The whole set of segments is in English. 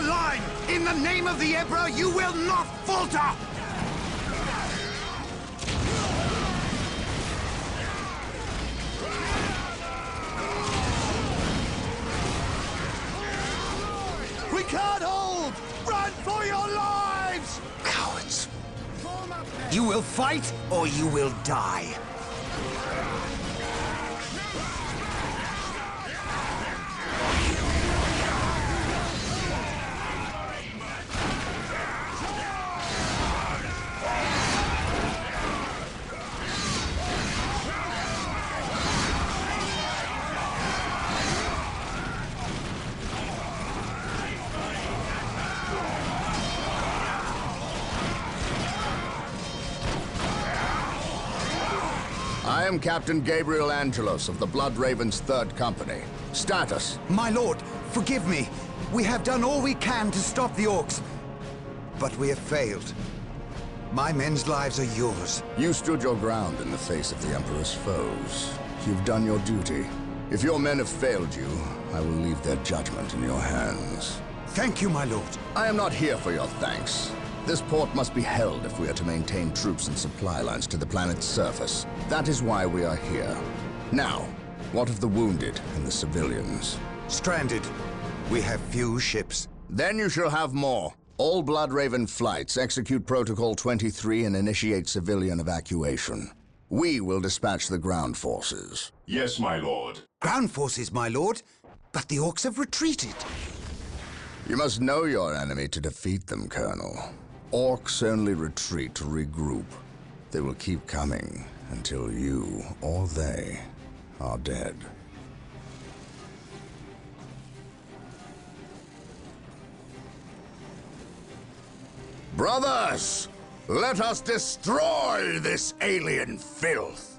line! In the name of the Emperor, you will not falter! We can't hold! Run for your lives! Cowards! You will fight, or you will die. I am Captain Gabriel Angelos of the Blood Raven's 3rd Company. Status. My lord, forgive me. We have done all we can to stop the orcs, but we have failed. My men's lives are yours. You stood your ground in the face of the Emperor's foes. You've done your duty. If your men have failed you, I will leave their judgment in your hands. Thank you, my lord. I am not here for your thanks. This port must be held if we are to maintain troops and supply lines to the planet's surface. That is why we are here. Now, what of the wounded and the civilians? Stranded. We have few ships. Then you shall have more. All Blood Raven flights execute Protocol 23 and initiate civilian evacuation. We will dispatch the ground forces. Yes, my lord. Ground forces, my lord, but the orcs have retreated. You must know your enemy to defeat them, Colonel. Orcs only retreat to regroup. They will keep coming until you or they are dead. Brothers, let us destroy this alien filth!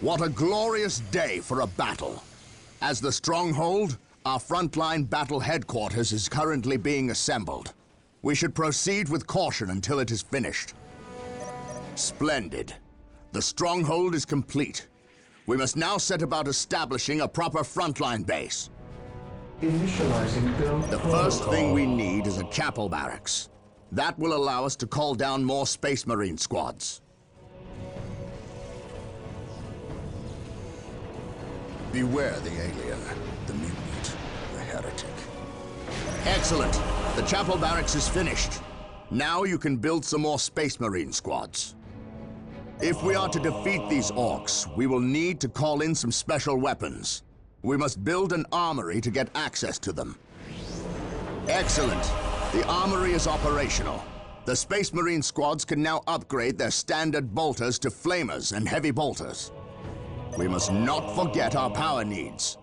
What a glorious day for a battle. As the stronghold, our frontline battle headquarters is currently being assembled. We should proceed with caution until it is finished. Splendid. The stronghold is complete. We must now set about establishing a proper frontline base. Initializing build The first thing we need is a chapel barracks. That will allow us to call down more Space Marine squads. Beware the alien, the mutant, the heretic. Excellent. The chapel barracks is finished. Now you can build some more Space Marine squads. If we are to defeat these orcs, we will need to call in some special weapons. We must build an armory to get access to them. Excellent. The armory is operational. The Space Marine squads can now upgrade their standard bolters to flamers and heavy bolters. We must not forget our power needs.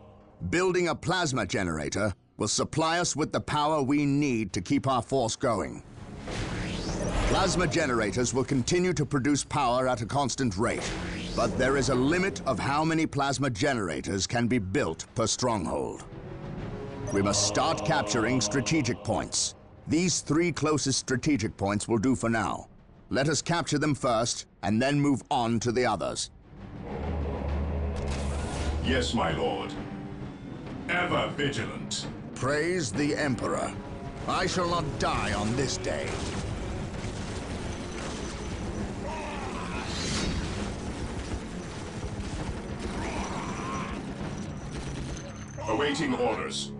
Building a plasma generator will supply us with the power we need to keep our force going. Plasma generators will continue to produce power at a constant rate, but there is a limit of how many plasma generators can be built per stronghold. We must start capturing strategic points. These 3 closest strategic points will do for now. Let us capture them first, and then move on to the others. Yes, my lord. Ever vigilant. Praise the Emperor. I shall not die on this day. Awaiting orders.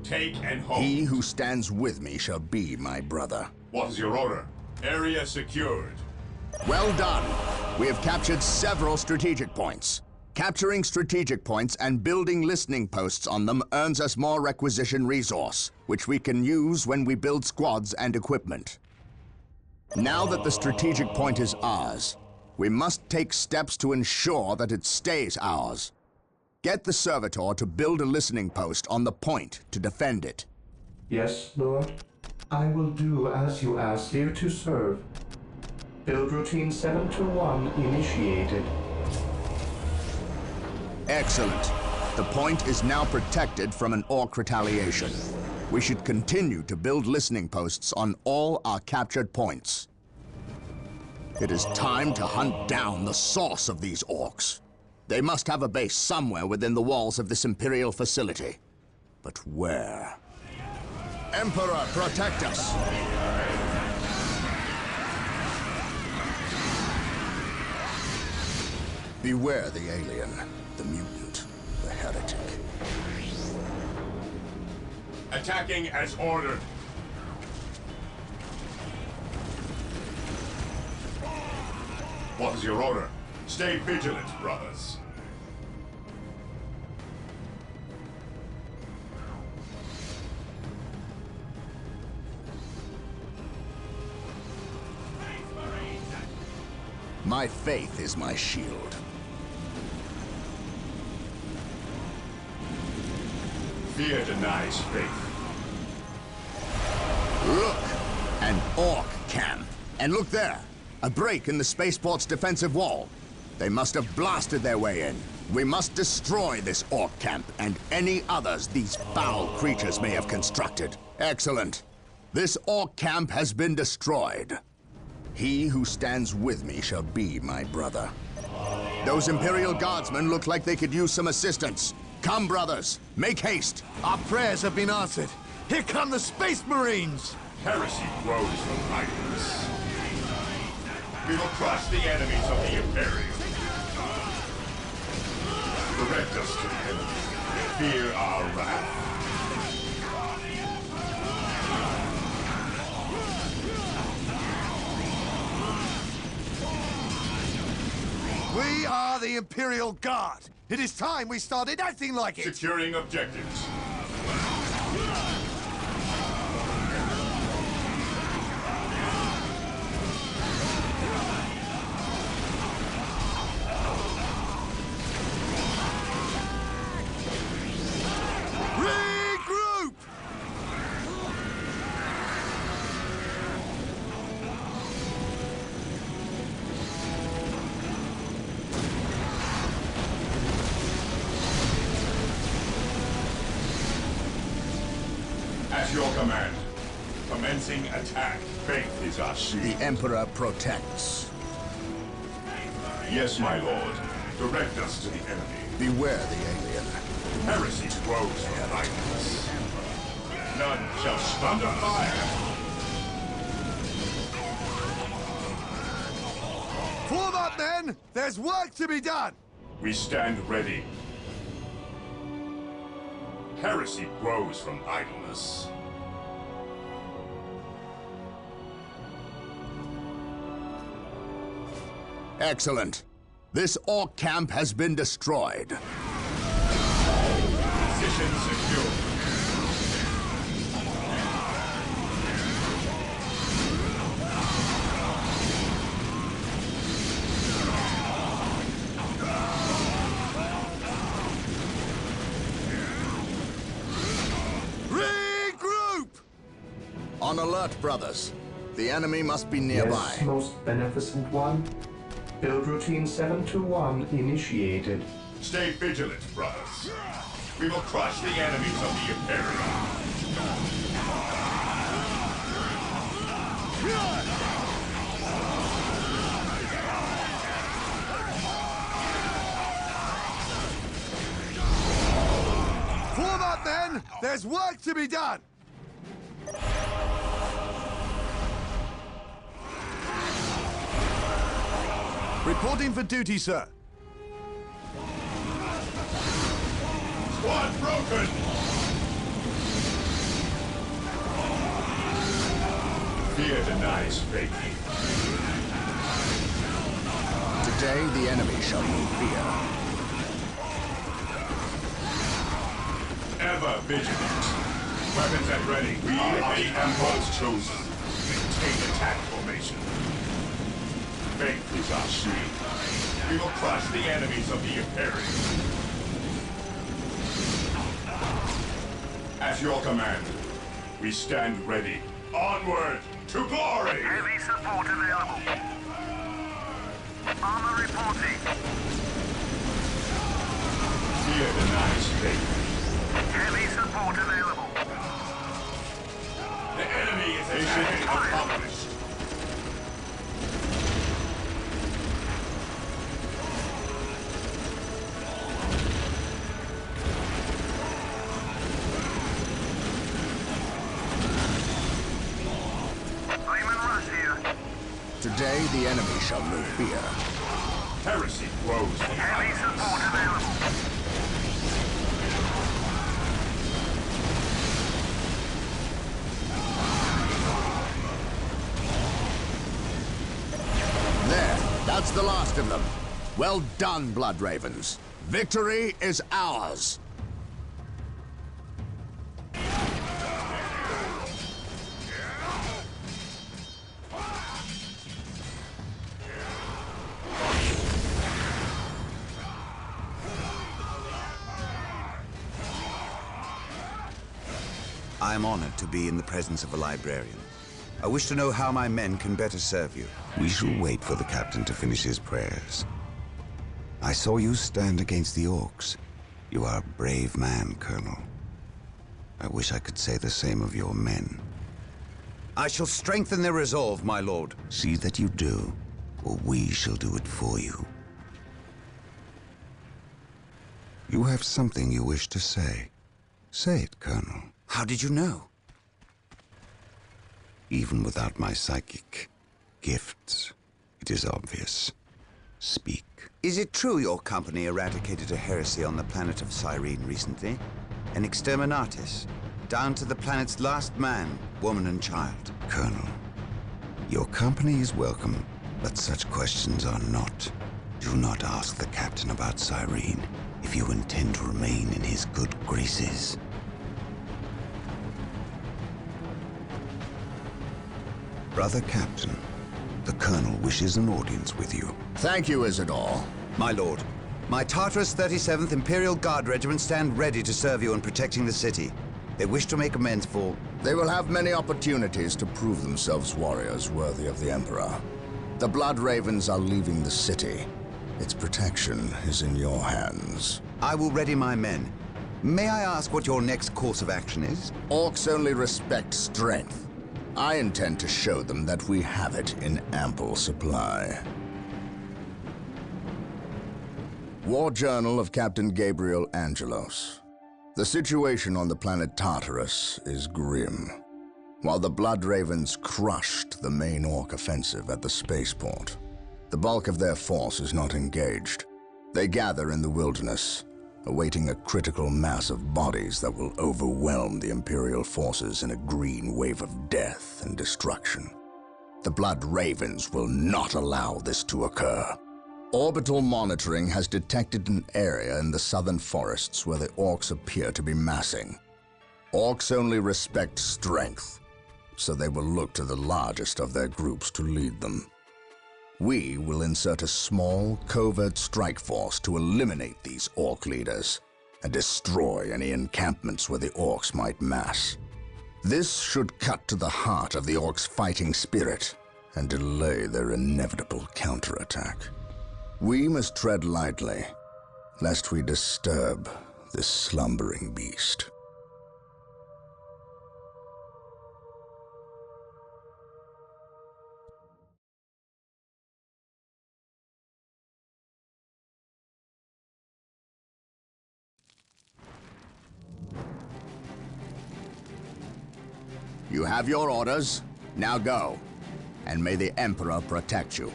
Take and hold. He who stands with me shall be my brother. What is your order? Area secured. Well done. We have captured several strategic points. Capturing strategic points and building listening posts on them earns us more requisition resource, which we can use when we build squads and equipment. Now that the strategic point is ours, we must take steps to ensure that it stays ours. Get the servitor to build a listening post on the point to defend it. Yes, Lord. I will do as you ask, here to serve. Build routine 721 initiated. Excellent. The point is now protected from an orc retaliation. We should continue to build listening posts on all our captured points. It is time to hunt down the source of these orcs. They must have a base somewhere within the walls of this Imperial facility. But where? Emperor, protect us! Beware the alien, the mutant, the heretic. Attacking as ordered. What is your order? Stay vigilant, brothers. My faith is my shield. Fear denies faith. Look! An orc camp. And look there! A break in the spaceport's defensive wall. They must have blasted their way in. We must destroy this orc camp and any others these foul creatures may have constructed. Excellent. This orc camp has been destroyed. He who stands with me shall be my brother. Those Imperial Guardsmen look like they could use some assistance. Come, brothers, make haste. Our prayers have been answered. Here come the Space Marines! Heresy grows from idleness. We will crush the enemies of the Imperium. Direct us to the enemy. Fear our wrath. We are the Imperial Guard. It is time we started acting like it. Securing objectives. Regroup! At your command. Commencing attack. Faith is our shield. The Emperor protects. Yes, my lord. Direct us to the enemy. Beware the alien. Heresy grows from idleness. None shall stand under fire. Form up, men! There's work to be done! We stand ready. Heresy grows from idleness. Excellent. This orc camp has been destroyed. Position secure. Regroup! On alert, brothers. The enemy must be nearby. Yes, most beneficent one. Build routine 721 initiated. Stay vigilant, brothers. We will crush the enemies of the Imperium. Form up, men! There's work to be done! Reporting for duty, sir. Squad broken! Fear denies faith. Today, the enemy shall know fear. Ever vigilant. Weapons at ready. We are the Emperor's chosen. Maintain attack formation. Faith is our shield. We will crush the enemies of the Imperium. At your command, we stand ready. Onward to glory! Heavy support available. Armor reporting. Fear denies faith. Heavy support available. The enemy is mission accomplished. Today, the enemy shall know fear. Heresy grows from Heavy support available. There, that's the last of them. Well done, Blood Ravens. Victory is ours. I am honored to be in the presence of a librarian. I wish to know how my men can better serve you. We shall wait for the captain to finish his prayers. I saw you stand against the orcs. You are a brave man, Colonel. I wish I could say the same of your men. I shall strengthen their resolve, my lord. See that you do, or we shall do it for you. You have something you wish to say. Say it, Colonel. How did you know? Even without my psychic gifts, it is obvious. Speak. Is it true your company eradicated a heresy on the planet of Cyrene recently? An exterminatus, down to the planet's last man, woman and child. Colonel, your company is welcome, but such questions are not. Do not ask the captain about Cyrene if you intend to remain in his good graces. Brother Captain, the Colonel wishes an audience with you. Thank you, Isidore. My lord, my Tartarus 37th Imperial Guard Regiment stand ready to serve you in protecting the city. They wish to make amends for... They will have many opportunities to prove themselves warriors worthy of the Emperor. The Blood Ravens are leaving the city. Its protection is in your hands. I will ready my men. May I ask what your next course of action is? Orcs only respect strength. I intend to show them that we have it in ample supply. War Journal of Captain Gabriel Angelos. The situation on the planet Tartarus is grim. While the Blood Ravens crushed the main Orc offensive at the spaceport, the bulk of their force is not engaged. They gather in the wilderness, awaiting a critical mass of bodies that will overwhelm the Imperial forces in a green wave of death and destruction. The Blood Ravens will not allow this to occur. Orbital monitoring has detected an area in the southern forests where the Orcs appear to be massing. Orcs only respect strength, so they will look to the largest of their groups to lead them. We will insert a small, covert strike force to eliminate these Orc leaders and destroy any encampments where the Orcs might mass. This should cut to the heart of the Orcs' fighting spirit and delay their inevitable counterattack. We must tread lightly, lest we disturb this slumbering beast. You have your orders. Now go. And may the Emperor protect you.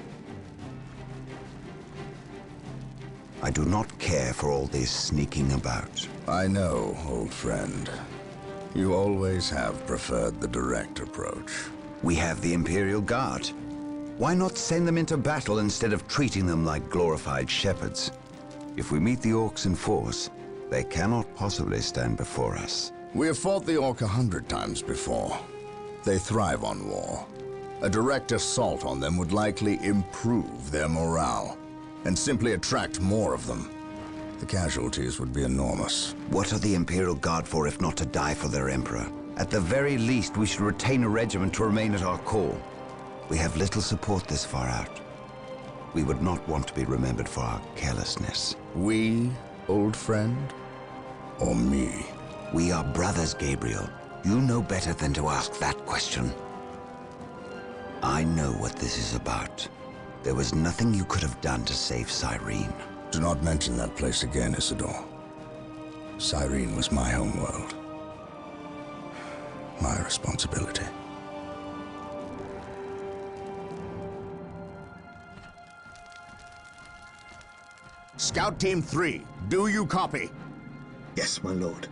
I do not care for all this sneaking about. I know, old friend. You always have preferred the direct approach. We have the Imperial Guard. Why not send them into battle instead of treating them like glorified shepherds? If we meet the Orcs in force, they cannot possibly stand before us. We have fought the Orc 100 times before. They thrive on war. A direct assault on them would likely improve their morale, and simply attract more of them. The casualties would be enormous. What are the Imperial Guard for if not to die for their Emperor? At the very least, we should retain a regiment to remain at our call. We have little support this far out. We would not want to be remembered for our carelessness. We, old friend? Or me? We are brothers, Gabriel. You know better than to ask that question. I know what this is about. There was nothing you could have done to save Cyrene. Do not mention that place again, Isidore. Cyrene was my homeworld. My responsibility. Scout Team 3, do you copy? Yes, my lord.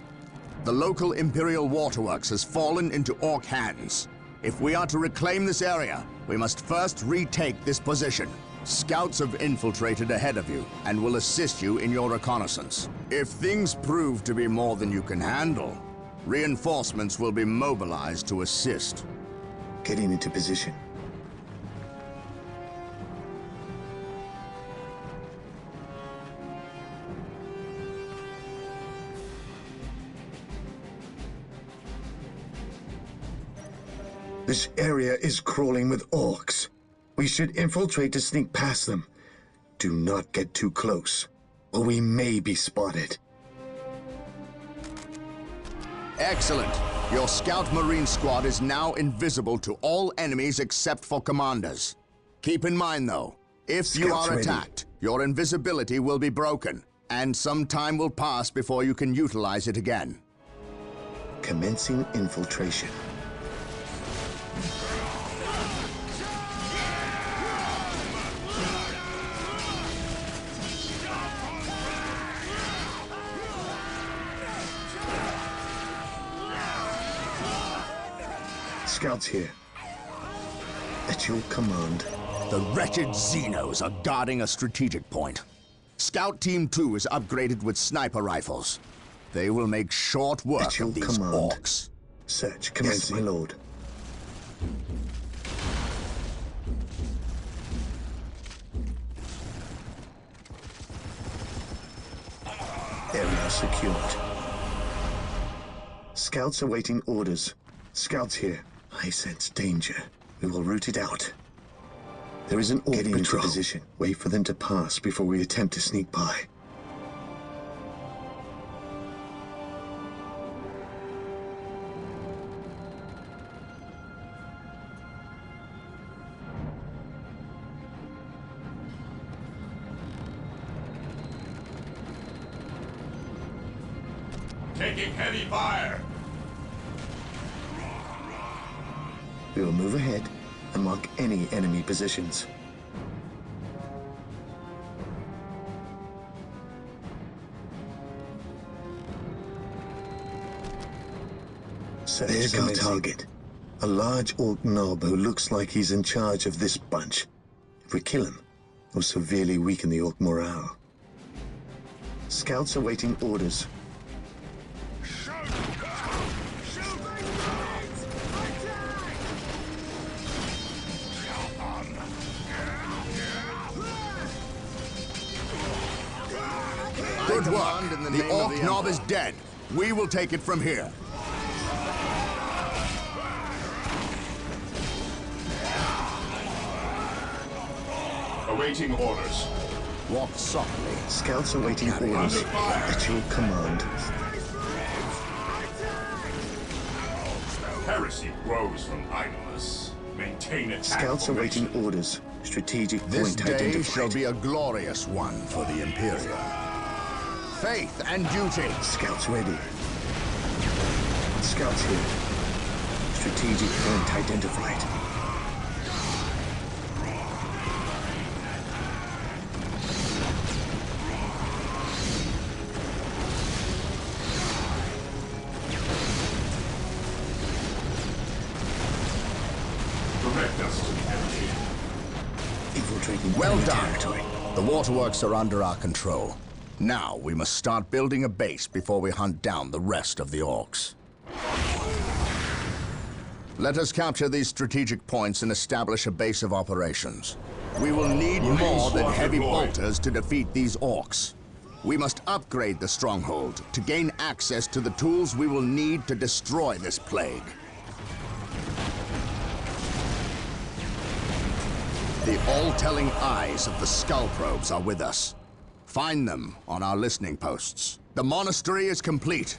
The local Imperial waterworks has fallen into Orc hands. If we are to reclaim this area, we must first retake this position. Scouts have infiltrated ahead of you and will assist you in your reconnaissance. If things prove to be more than you can handle, reinforcements will be mobilized to assist. Getting into position. This area is crawling with orcs. We should infiltrate to sneak past them. Do not get too close, or we may be spotted. Excellent. Your Scout Marine squad is now invisible to all enemies except for commanders. Keep in mind, though, if you Scouts are ready. attacked, your invisibility will be broken, and some time will pass before you can utilize it again. Commencing infiltration. Scouts here. At your command. The wretched Xenos are guarding a strategic point. Scout Team 2 is upgraded with sniper rifles. They will make short work At your of these command. orcs. Search commencing. Yes, my lord. Area secured. Scouts awaiting orders. Scouts here. I sense danger. We will root it out. There is an orc getting into position. Wait for them to pass before we attempt to sneak by. Taking heavy fire. We will move ahead and mark any enemy positions. There's our target. A large orc knob who looks like he's in charge of this bunch. If we kill him, we'll severely weaken the orc morale. Scouts awaiting orders. Good work. The orc knob is dead. We will take it from here. Awaiting orders. Walk softly. Scouts awaiting orders. At your command. Heresy grows from idleness. Maintain attack Scouts formation. awaiting orders. Strategic This point day identified. shall be a glorious one for the Imperium. Faith and duty. Scouts ready. Scouts here. Strategic point identified. Direct us to the enemy. Infiltrating Well enemy done. territory. The waterworks are under our control. Now we must start building a base before we hunt down the rest of the orcs. Let us capture these strategic points and establish a base of operations. We will need more than heavy bolters to defeat these orcs. We must upgrade the stronghold to gain access to the tools we will need to destroy this plague. The all-telling eyes of the skull probes are with us. Find them on our listening posts. The monastery is complete.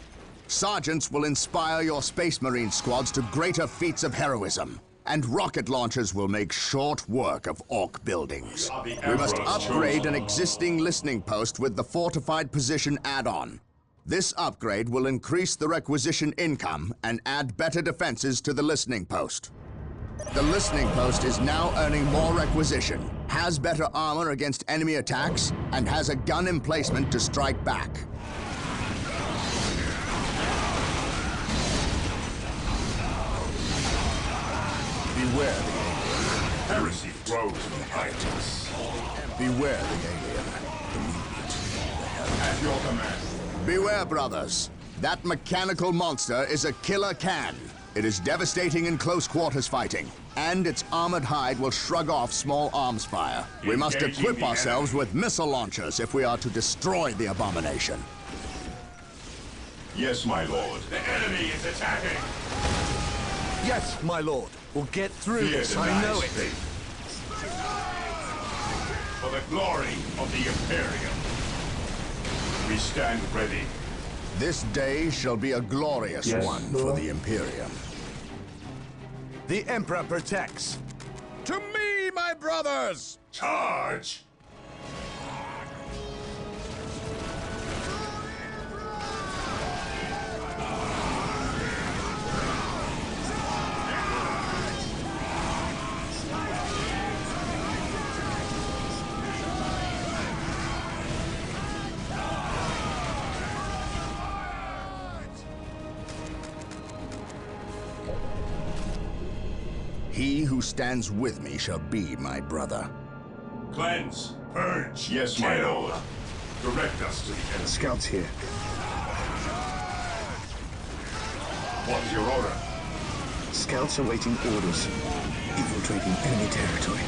Sergeants will inspire your Space Marine squads to greater feats of heroism, and rocket launchers will make short work of orc buildings. We must upgrade an existing listening post with the fortified position add-on. This upgrade will increase the requisition income and add better defenses to the listening post. The listening post is now earning more requisition, has better armor against enemy attacks, and has a gun emplacement to strike back. Beware the alien. Heresy grows from heretics. Beware the alien. The mutant. The heretic. At your command. Beware, brothers. That mechanical monster is a killer can. It is devastating in close quarters fighting, and its armored hide will shrug off small arms fire. We must Engaging equip the ourselves with missile launchers if we are to destroy the abomination. Yes, my lord. The enemy is attacking. Yes, my lord. We'll get through Fear this, I know denies it. faith. For the glory of the Imperium. We stand ready. This day shall be a glorious Yes, one for Lord. the Imperium. The Emperor protects. To me, my brothers! Charge! He who stands with me shall be my brother. Cleanse. Purge. Yes, my lord. Direct us to the enemy. Scouts here. What's your order? Scouts awaiting orders. Infiltrating enemy territory.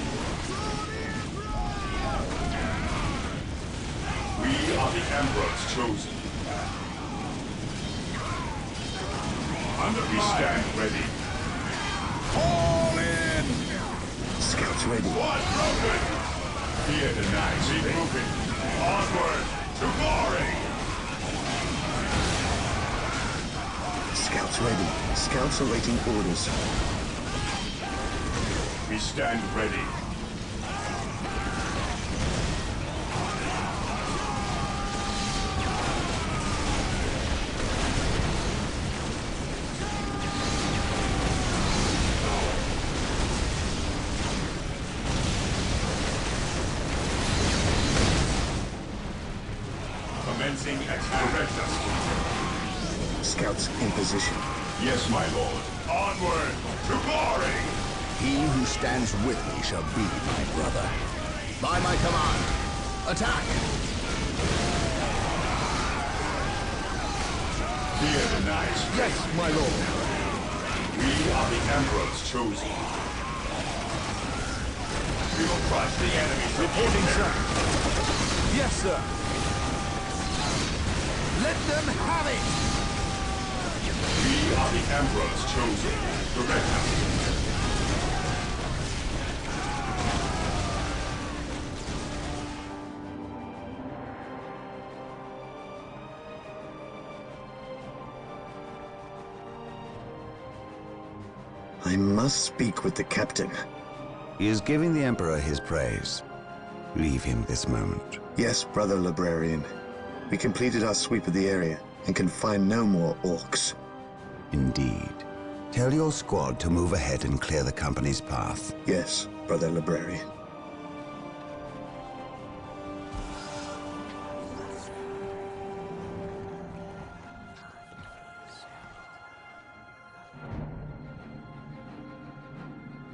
We are the Emperor's chosen. We stand ready. All in! Scouts ready. One broken! Fear denies faith. Moving. Onward to glory! Scouts ready. Scouts awaiting orders. We stand ready. Commencing attack. Direct us. Scouts in position. Yes, my lord. Onward to glory! He who stands with me shall be my brother. By my command, attack! Fear denies faith. Yes, my lord. We are the Emperor's chosen. We will crush the enemy. Reporting, sir. Yes, sir. Let them have it! We are the Emperor's chosen. Direct us. I must speak with the captain. He is giving the Emperor his praise. Leave him this moment. Yes, brother librarian. We completed our sweep of the area and can find no more orcs. Indeed. Tell your squad to move ahead and clear the company's path. Yes, brother librarian.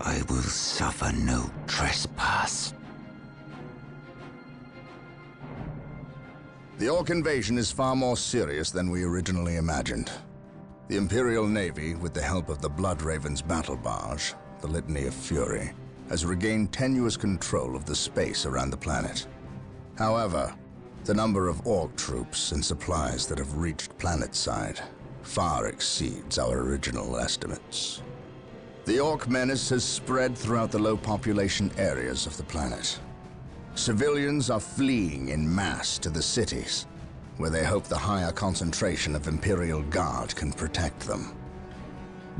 I will suffer no trespass. The Orc invasion is far more serious than we originally imagined. The Imperial Navy, with the help of the Blood Raven's battle barge, the Litany of Fury, has regained tenuous control of the space around the planet. However, the number of Orc troops and supplies that have reached planetside far exceeds our original estimates. The Orc menace has spread throughout the low population areas of the planet. Civilians are fleeing in mass to the cities, where they hope the higher concentration of Imperial Guard can protect them.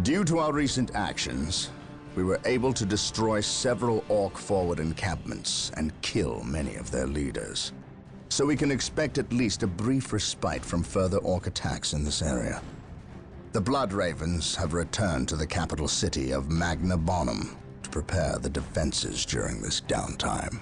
Due to our recent actions, we were able to destroy several Orc forward encampments and kill many of their leaders. So we can expect at least a brief respite from further Orc attacks in this area. The Blood Ravens have returned to the capital city of Magna Bonum to prepare the defenses during this downtime.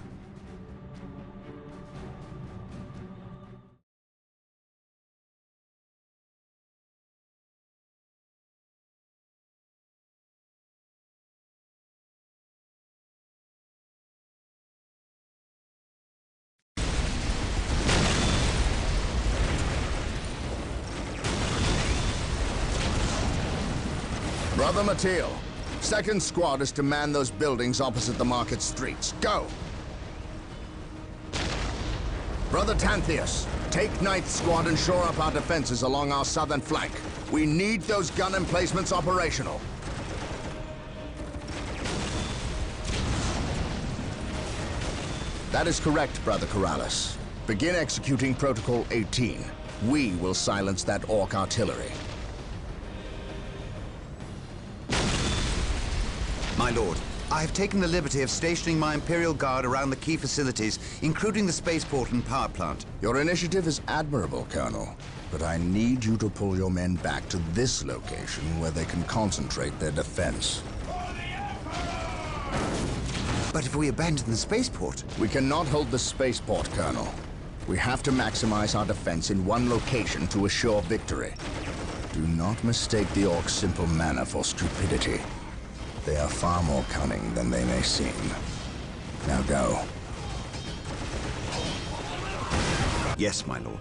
Brother Mateel, second squad is to man those buildings opposite the market streets. Go! Brother Tantheus, take ninth squad and shore up our defenses along our southern flank. We need those gun emplacements operational. That is correct, Brother Corrales. Begin executing Protocol 18. We will silence that Orc artillery. My lord, I have taken the liberty of stationing my Imperial Guard around the key facilities, including the spaceport and power plant. Your initiative is admirable, Colonel, but I need you to pull your men back to this location where they can concentrate their defense. But if we abandon the spaceport... We cannot hold the spaceport, Colonel. We have to maximize our defense in one location to assure victory. Do not mistake the Orcs' simple manner for stupidity. They are far more cunning than they may seem. Now go. Yes, my lord.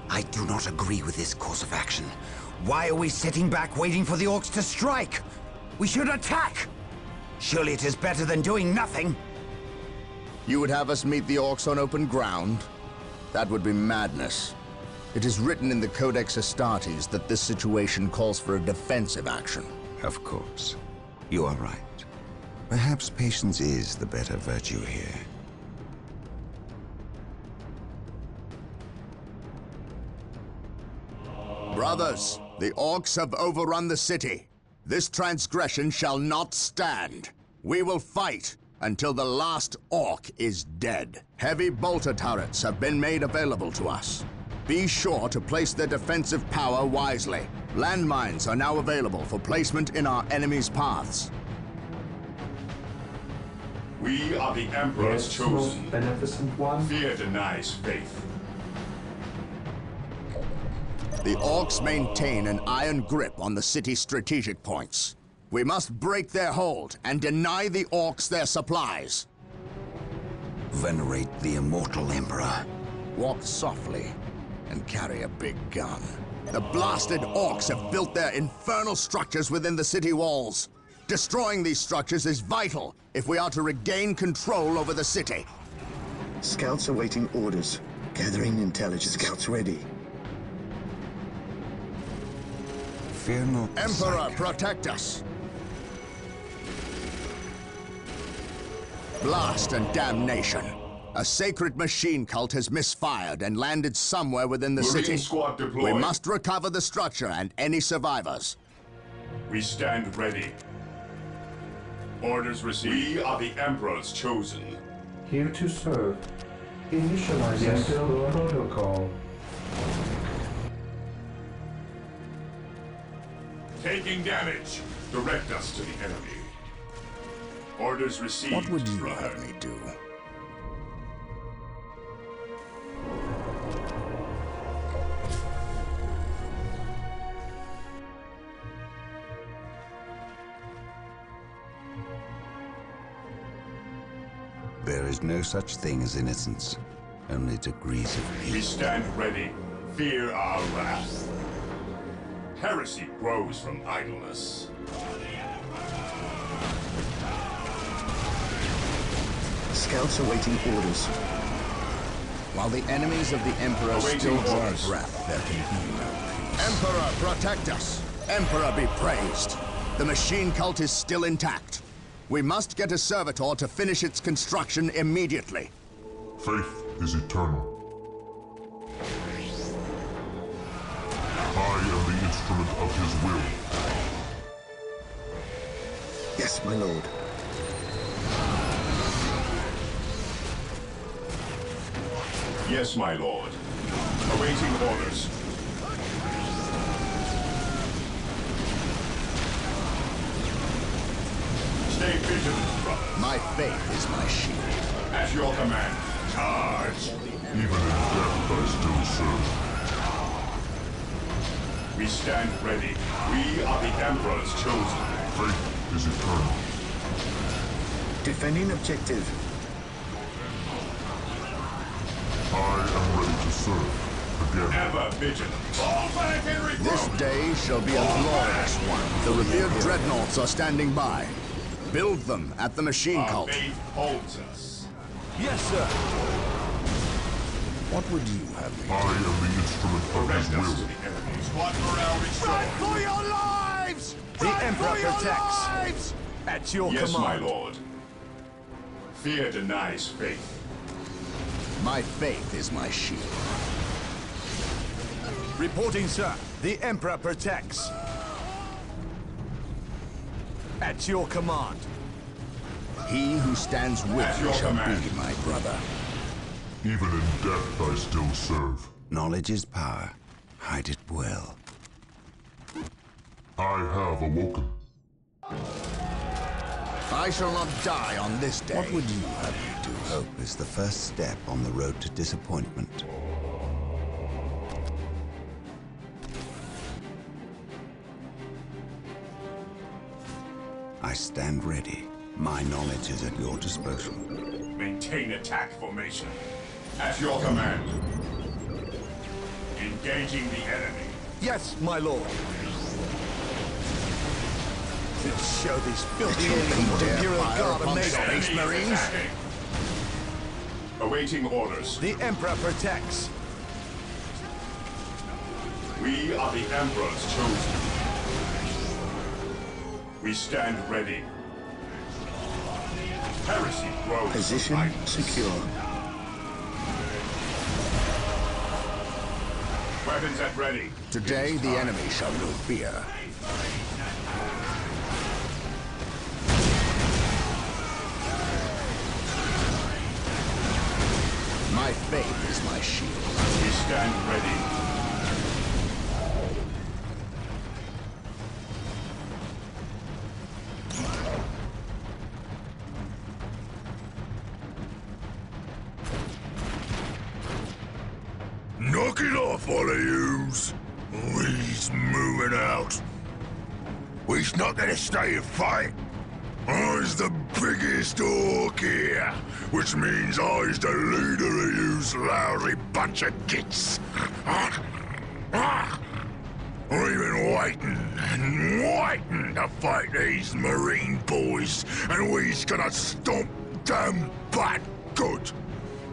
I do not agree with this course of action. Why are we sitting back waiting for the Orcs to strike? We should attack! Surely it is better than doing nothing. You would have us meet the Orcs on open ground? That would be madness. It is written in the Codex Astartes that this situation calls for a defensive action. Of course. You are right. Perhaps patience is the better virtue here. Brothers, the Orcs have overrun the city. This transgression shall not stand. We will fight until the last Orc is dead. Heavy bolter turrets have been made available to us. Be sure to place their defensive power wisely. Landmines are now available for placement in our enemies' paths. We are the Emperor's Yes, chosen. most beneficent one. Fear denies faith. The Orcs maintain an iron grip on the city's strategic points. We must break their hold and deny the Orcs their supplies. Venerate the immortal Emperor. Walk softly and carry a big gun. The blasted Orcs have built their infernal structures within the city walls. Destroying these structures is vital if we are to regain control over the city. Scouts awaiting orders. Gathering intelligence. Scouts ready. Fear not. Emperor, protect us! Blast and damnation. A sacred machine cult has misfired and landed somewhere within the Marine city. squad deployed. We must recover the structure and any survivors. We stand ready. Orders received. We are the Emperor's chosen. Here to serve. Initializing build protocol. Taking damage. Direct us to the enemy. Orders received. What would you brother. have me do? There is no such thing as innocence, only degrees of We peace. stand ready. Fear our wrath. Heresy grows from idleness. Scouts awaiting orders. While the enemies of the Emperor Awaiting still draw orders. breath, there can be no peace. Emperor, protect us! Emperor be praised! The machine cult is still intact. We must get a servitor to finish its construction immediately. Faith is eternal. I am the instrument of his will. Yes, my lord. Yes, my lord. Awaiting orders. vigilance, brothers. My faith is my shield. At your command, charge! Even in death I still serve. We stand ready. We are the Emperor's chosen. Faith is eternal. Defending objective. I am ready to serve. Again. Ever vigilant. Fall back and regroup! This day shall be a glorious one. The revered dreadnoughts are standing by. Build them at the machine Our cult. faith holds us. Yes, sir. What would you have me I am the instrument of his Direct us to will. the enemy. Squad morale restored. For your lives! The Emperor For your protects. lives! At your Yes, my command. lord. Fear denies faith. My faith is my shield. Reporting, sir. The Emperor protects. At your command. He who stands with At me your shall command. be my brother. Even in death I still serve. Knowledge is power. Hide it well. I have awoken. I shall not die on this day. What would you have me do? Hope is the first step on the road to disappointment. I stand ready. My knowledge is at your disposal. Maintain attack formation. At your command. Engaging the enemy. Yes, my lord. Let's show these filthy You aliens what dare Imperial fire Guard are upon made of. Space Enemy Marines? attacking. Awaiting orders. The Emperor protects. We are the Emperor's chosen. We stand ready. Heresy grows. Position secure. Weapons at ready. Today the enemy shall know fear. My faith is my shield. We stand ready. Knock it off, all of yous. We's moving out. We's not gonna stay and fight. I's the biggest orc here, which means I's the leader of yous lousy bunch of gits. I've been waiting and waiting to fight these Marine boys, and we's gonna stomp them back good.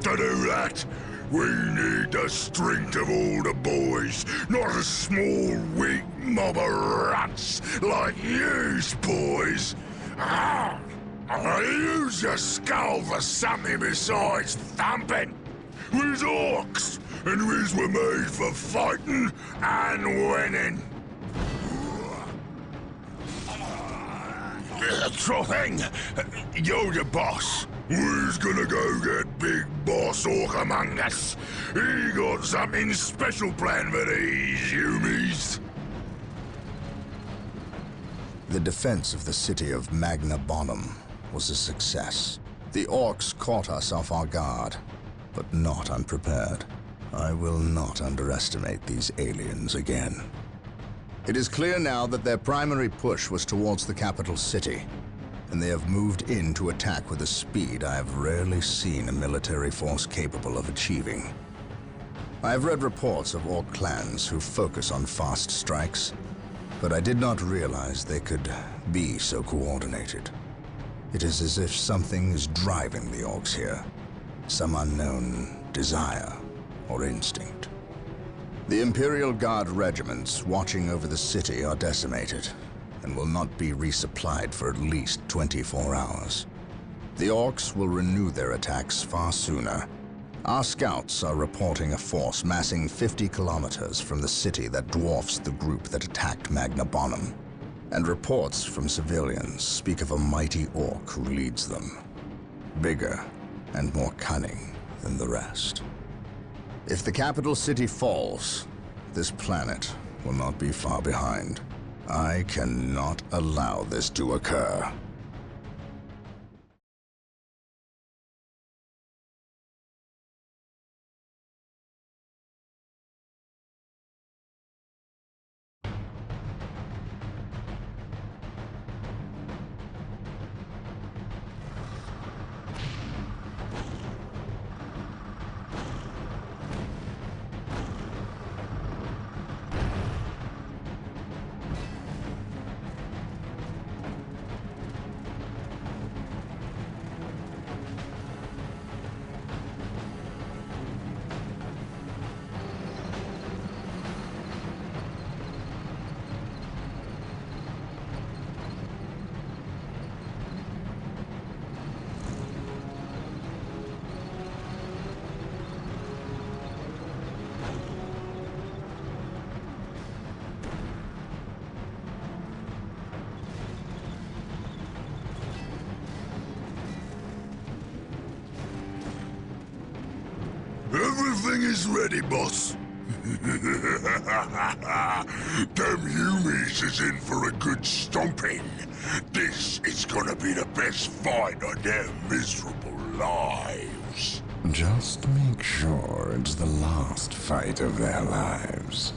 To do that, we need the strength of all the boys, not a small, weak mob of rats like yous boys. Use your skull for something besides thumping. We's orcs, and we's were made for fighting and winning. Sure thing. You're the boss. We's gonna go get Big Boss Orc among us. He got something special planned for these humies. The defense of the city of Magna Bonum was a success. The orcs caught us off our guard, but not unprepared. I will not underestimate these aliens again. It is clear now that their primary push was towards the capital city, and they have moved in to attack with a speed I have rarely seen a military force capable of achieving. I have read reports of orc clans who focus on fast strikes, but I did not realize they could be so coordinated. It is as if something is driving the orcs here, some unknown desire or instinct. The Imperial Guard regiments watching over the city are decimated and will not be resupplied for at least 24 hours. The orcs will renew their attacks far sooner. Our scouts are reporting a force massing 50 kilometers from the city that dwarfs the group that attacked Magna Bonum. And reports from civilians speak of a mighty orc who leads them. Bigger and more cunning than the rest. If the capital city falls, this planet will not be far behind. I cannot allow this to occur. Everything is ready, boss. Them Humies is in for a good stomping. This is gonna be the best fight of their miserable lives. Just make sure it's the last fight of their lives.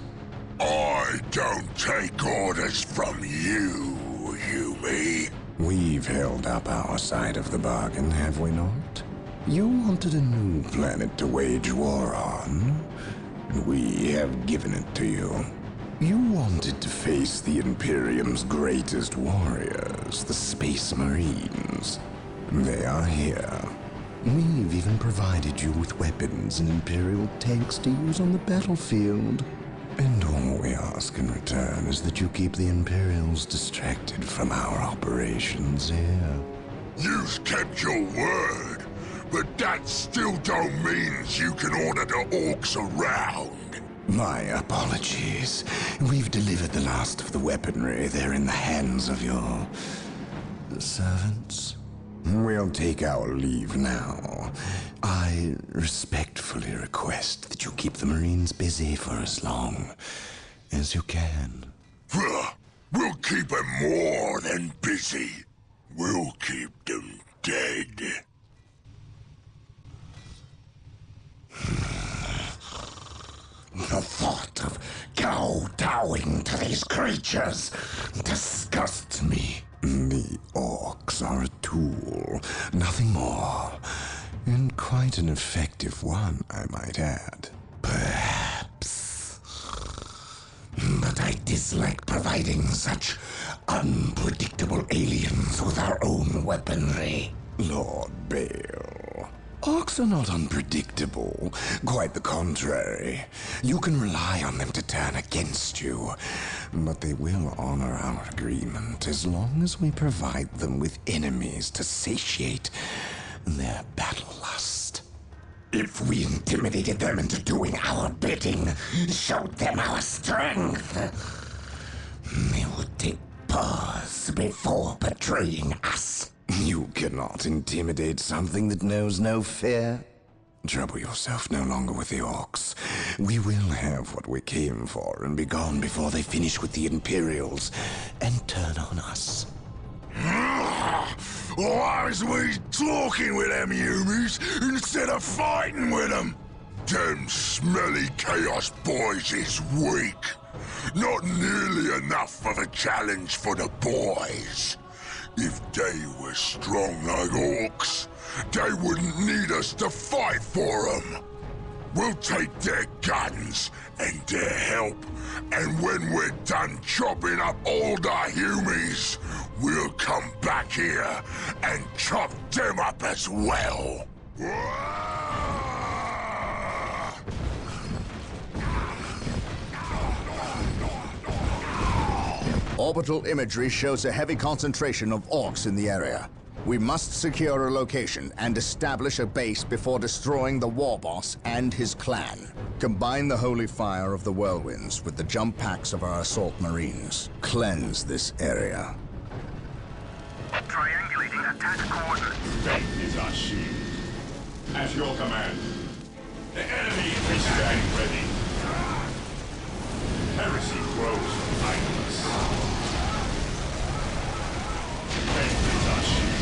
I don't take orders from you, Humie. We've held up our side of the bargain, have we not? You wanted a new planet to wage war on. We have given it to you. You wanted to face the Imperium's greatest warriors, the Space Marines. They are here. We've even provided you with weapons and Imperial tanks to use on the battlefield. And all we ask in return is that you keep the Imperials distracted from our operations here. You've kept your word, but that still don't mean you can order the orcs around. My apologies. We've delivered the last of the weaponry. They're in the hands of your servants. We'll take our leave now. I respectfully request that you keep the Marines busy for as long as you can. We'll keep them more than busy. We'll keep them dead. The thought of kowtowing to these creatures disgusts me. The orcs are a tool, nothing more. And quite an effective one, I might add. Perhaps. But I dislike providing such unpredictable aliens with our own weaponry. Lord Bale, orcs are not unpredictable. Quite the contrary. You can rely on them to turn against you. But they will honor our agreement as long as we provide them with enemies to satiate their battle lust. If we intimidated them into doing our bidding, showed them our strength, they would take pause before betraying us. You cannot intimidate something that knows no fear. Trouble yourself no longer with the orcs. We will have what we came for and be gone before they finish with the Imperials and turn on us. Why was we talking with them Humies instead of fighting with them? Them smelly Chaos boys is weak. Not nearly enough of a challenge for the boys. If they were strong like orcs, they wouldn't need us to fight for them. We'll take their guns and their help, and when we're done chopping up all the Humies, we'll come back here and chop them up as well. Orbital imagery shows a heavy concentration of orcs in the area. We must secure a location and establish a base before destroying the war boss and his clan. Combine the holy fire of the whirlwinds with the jump packs of our assault marines. Cleanse this area. Triangulating attack coordinates. Faith is our shield. At your command. The enemy is stand ready. Heresy grows behind us. Faith is our shield.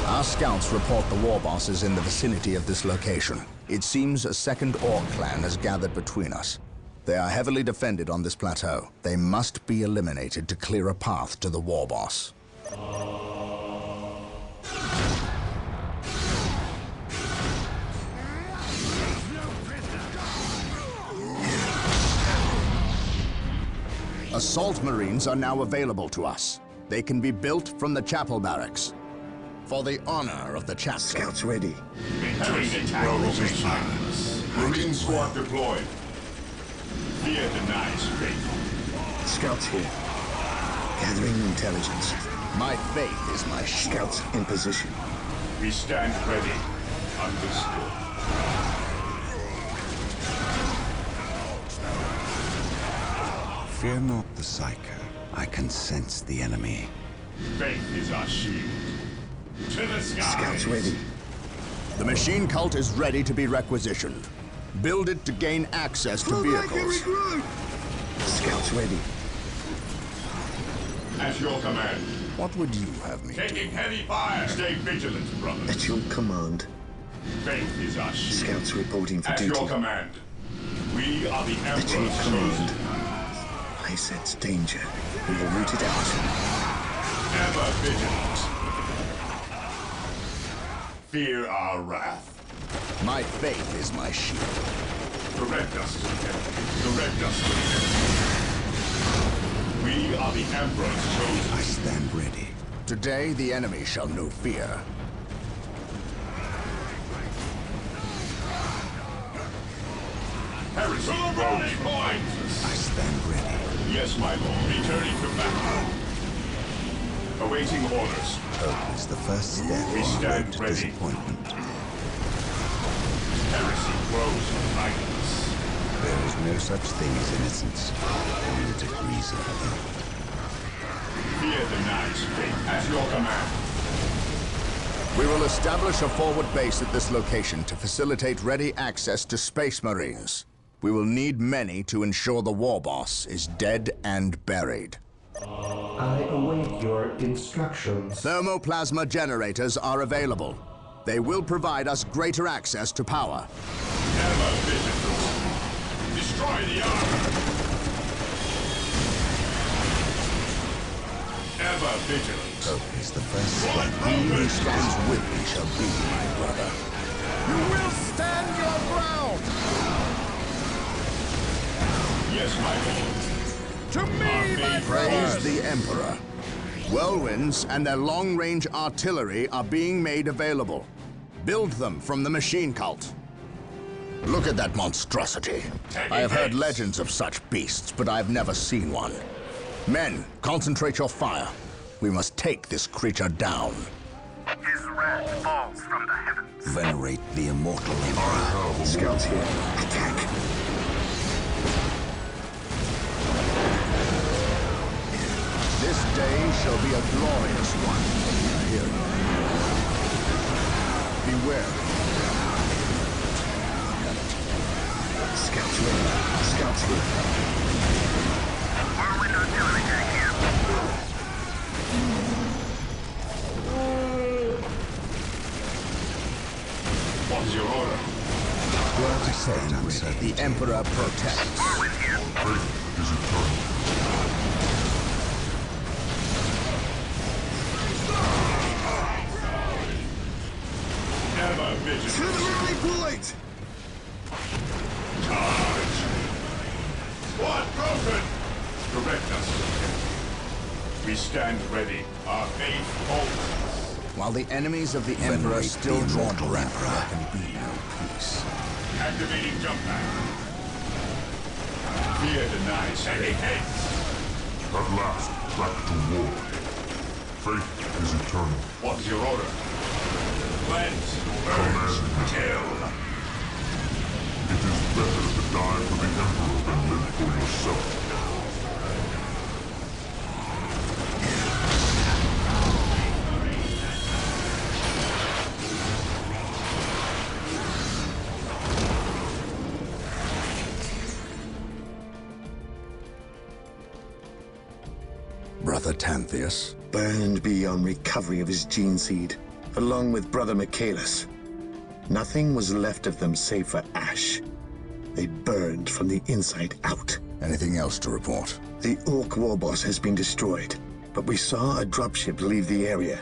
Our scouts report the war boss is in the vicinity of this location. It seems a second orc clan has gathered between us. They are heavily defended on this plateau. They must be eliminated to clear a path to the war boss. Assault Marines are now available to us. They can be built from the chapel barracks. For the honor of the chapel. Scouts ready. Heresy grows behind us. Marine squad deployed. Fear denies faith. Scouts here. Gathering intelligence. My faith is my shield. Scouts in position. We stand ready. Understood. Fear not the Psyker. I can sense the enemy. Faith is our shield. To the skies! Scouts ready. The machine cult is ready to be requisitioned. Build it to gain access to vehicles. Scouts ready. At your command. What would you have me do? Taking heavy fire. Stay vigilant, brothers. At your command. Faith is our shield. Scouts reporting for At duty. your command. We are the At your Emperor's command. chosen. I sense danger. We will root it out. Ever vigilant. Fear our wrath. My faith is my shield. Direct us to the enemy. Direct us to the enemy. We are the Emperor's chosen. I stand ready. Today, the enemy shall know fear. Heresy rose points. I stand ready. Yes, my lord. Returning to battle. Awaiting orders. Hope is the first step We on the stand road to ready. disappointment. Heresy grows lightless. There is no such thing as innocence, only degrees of guilt. Fear denies faith. At your command. We will establish a forward base at this location to facilitate ready access to Space Marines. We will need many to ensure the war boss is dead and buried. I await your instructions. Thermoplasma generators are available. They will provide us greater access to power. Ever vigilant. Destroy the armor. Ever vigilant. Hope is the first step. He who stands with me shall be my brother. You will stand your ground! Yes, my lord. To me, my praise the Emperor. Whirlwinds and their long-range artillery are being made available. Build them from the machine cult. Look at that monstrosity. I have heard legends of such beasts, but I've never seen one. Men, concentrate your fire. We must take this creature down. His wrath falls from the heavens. Venerate the immortal Emperor. Scouts here. Attack. This day shall be a glorious one. Hear ye. Beware. Scouts ready. Scouts here. Whirlwind artillery tank here. What's your order? I stand uncertain. The Emperor protects. Whirlwind here. Faith is eternal. Ever vigilant. To the rally point! Charge. Squad broken. Direct us. We stand ready. Our faith holds. While the enemies of the Emperor Venerate still the draw immortal breath, Emperor. there can be no peace. Activating jump pack. Fear denies any haste. At last, back to war. Faith is eternal. What's your order? Cleanse, purge, kill. It is better to die for the Emperor than live for yourself. Brother Tantheus, Burned beyond recovery of his gene seed, along with Brother Michaelis. Nothing was left of them save for ash. They burned from the inside out. anything else to report? The Orc war boss has been destroyed, but we saw a dropship leave the area.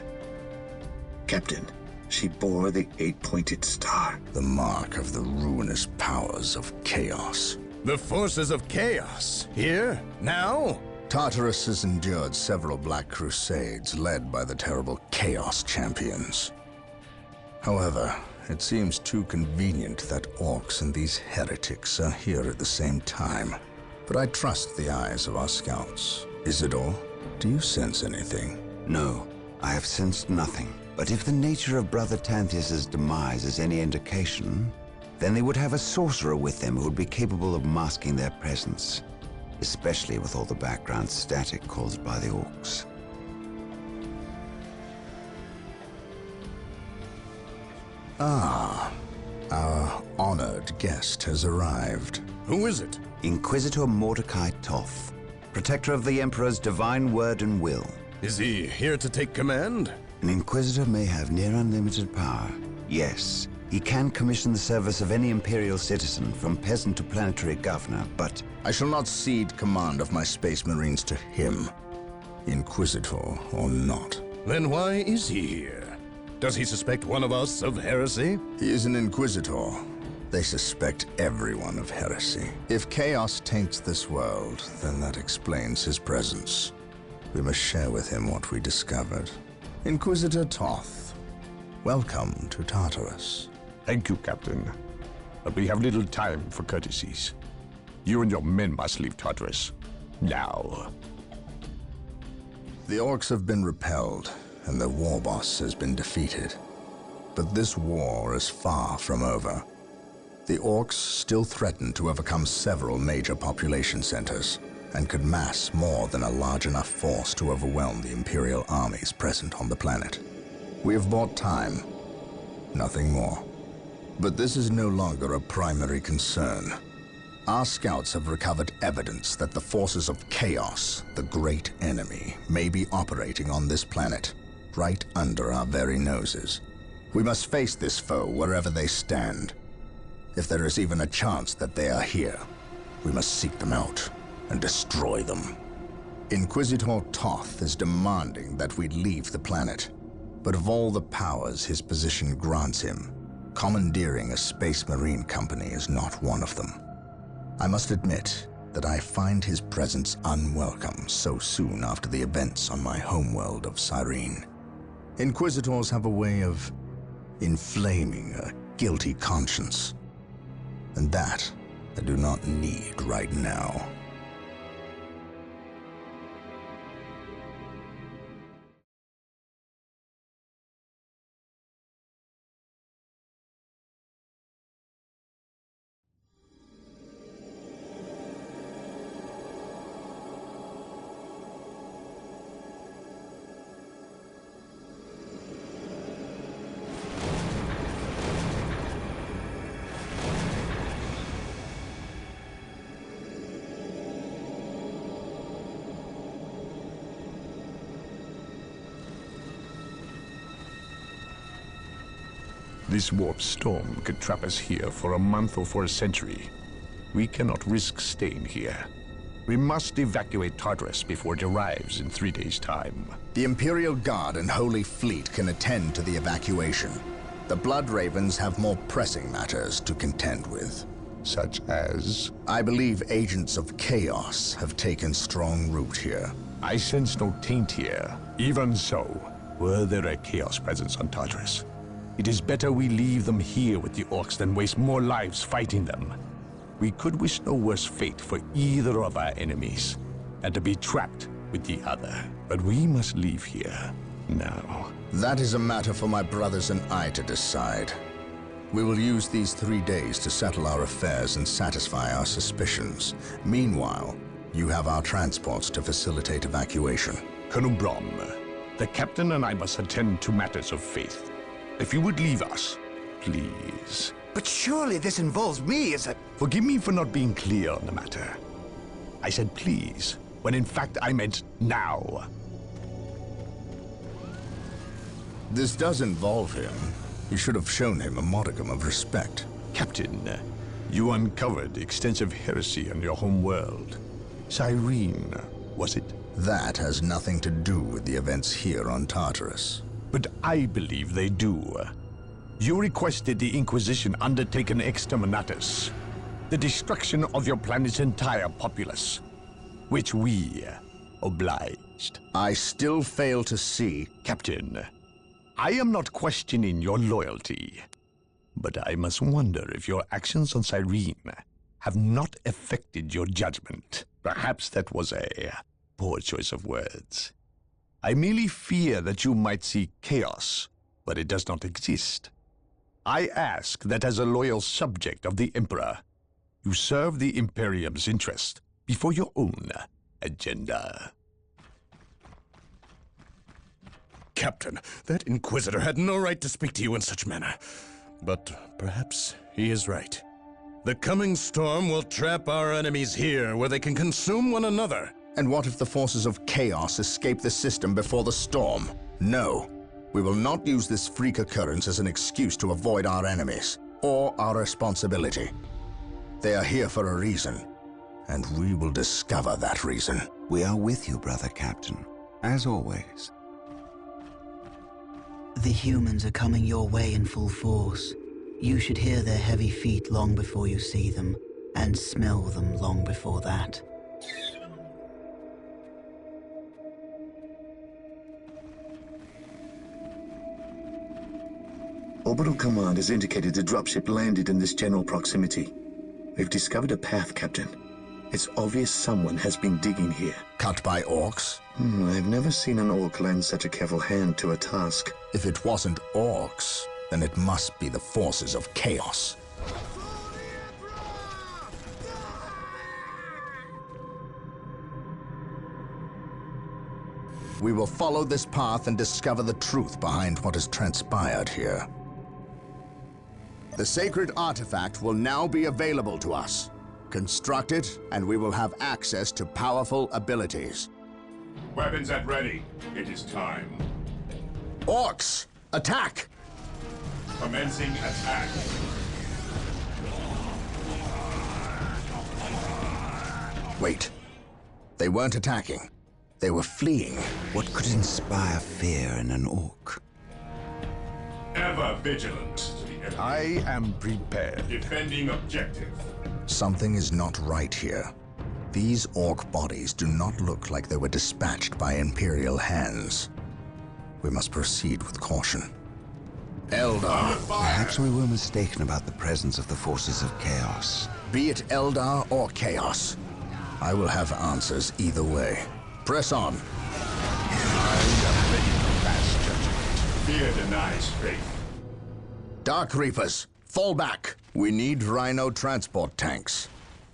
Captain, she bore the 8-pointed star. The mark of the ruinous powers of chaos. The forces of chaos. Here? Now? Tartarus has endured several Black Crusades led by the terrible Chaos Champions. However, it seems too convenient that orcs and these heretics are here at the same time. But I trust the eyes of our scouts. Is it all? Do you sense anything? No, I have sensed nothing. But if the nature of Brother Tantheus' demise is any indication, then they would have a sorcerer with them who would be capable of masking their presence. especially with all the background static caused by the orcs. Ah, our honored guest has arrived. Who is it? Inquisitor Mordecai Toth, protector of the Emperor's divine word and will. Is he here to take command? An Inquisitor may have near unlimited power. Yes, he can commission the service of any Imperial citizen, from peasant to planetary governor, but... I shall not cede command of my Space Marines to him, Inquisitor or not. Then why is he here? Does he suspect one of us of heresy? He is an Inquisitor. They suspect everyone of heresy. If chaos taints this world, then that explains his presence. We must share with him what we discovered. Inquisitor Toth, welcome to Tartarus. Thank you, Captain. But we have little time for courtesies. You and your men must leave Tartarus. Now. The orcs have been repelled, and their war boss has been defeated. But this war is far from over. The orcs still threaten to overcome several major population centers, and could mass more than a large enough force to overwhelm the Imperial armies present on the planet. We have bought time, nothing more. But this is no longer a primary concern. Our scouts have recovered evidence that the forces of chaos, the great enemy, may be operating on this planet, right under our very noses. We must face this foe wherever they stand. If there is even a chance that they are here, we must seek them out and destroy them. Inquisitor Toth is demanding that we leave the planet, but of all the powers his position grants him, commandeering a Space Marine company is not one of them. I must admit that I find his presence unwelcome so soon after the events on my homeworld of Cyrene. Inquisitors have a way of inflaming a guilty conscience, and that I do not need right now. This warp storm could trap us here for a month or for a century. We cannot risk staying here. We must evacuate Tartarus before it arrives in 3 days' time. The Imperial Guard and Holy Fleet can attend to the evacuation. The Blood Ravens have more pressing matters to contend with. Such as? I believe agents of chaos have taken strong root here. I sense no taint here. Even so, were there a chaos presence on Tartarus, it is better we leave them here with the orcs than waste more lives fighting them. We could wish no worse fate for either of our enemies than to be trapped with the other. But we must leave here now. That is a matter for my brothers and I to decide. We will use these 3 days to settle our affairs and satisfy our suspicions. Meanwhile, you have our transports to facilitate evacuation. Colonel Brom, the captain and I must attend to matters of faith. If you would leave us, please. But surely this involves me as a... Forgive me for not being clear on the matter. I said please, when in fact I meant now. This does involve him. You should have shown him a modicum of respect. Captain, you uncovered extensive heresy on your home world. Cyrene, was it? That has nothing to do with the events here on Tartarus. But I believe they do. You requested the Inquisition undertake an exterminatus, the destruction of your planet's entire populace, which we obliged. I still fail to see... Captain, I am not questioning your loyalty, but I must wonder if your actions on Cyrene have not affected your judgment. Perhaps that was a poor choice of words. I merely fear that you might see chaos, but it does not exist. I ask that as a loyal subject of the Emperor, you serve the Imperium's interest before your own agenda. Captain, that Inquisitor had no right to speak to you in such manner. But perhaps he is right. The coming storm will trap our enemies here, where they can consume one another. And what if the forces of chaos escape the system before the storm? No. We will not use this freak occurrence as an excuse to avoid our enemies, or our responsibility. They are here for a reason, and we will discover that reason. We are with you, brother Captain, as always. The humans are coming your way in full force. You should hear their heavy feet long before you see them, and smell them long before that. Orbital Command has indicated the dropship landed in this general proximity. We've discovered a path, Captain. It's obvious someone has been digging here. Cut by orcs? I've never seen an orc lend such a careful hand to a task. If it wasn't orcs, then it must be the forces of chaos. We will follow this path and discover the truth behind what has transpired here. The sacred artifact will now be available to us. Construct it, and we will have access to powerful abilities. Weapons at ready. It is time. Orcs, attack! Commencing attack. Wait. They weren't attacking. They were fleeing. What could inspire fear in an orc? Ever vigilant to the enemy. I am prepared. Defending objective. Something is not right here. These orc bodies do not look like they were dispatched by Imperial hands. We must proceed with caution. Eldar. Perhaps we were mistaken about the presence of the forces of chaos. Be it Eldar or chaos, I will have answers either way. Press on. I am ready to pass judgment. Fear denies faith. Dark Reapers, fall back. We need Rhino transport tanks.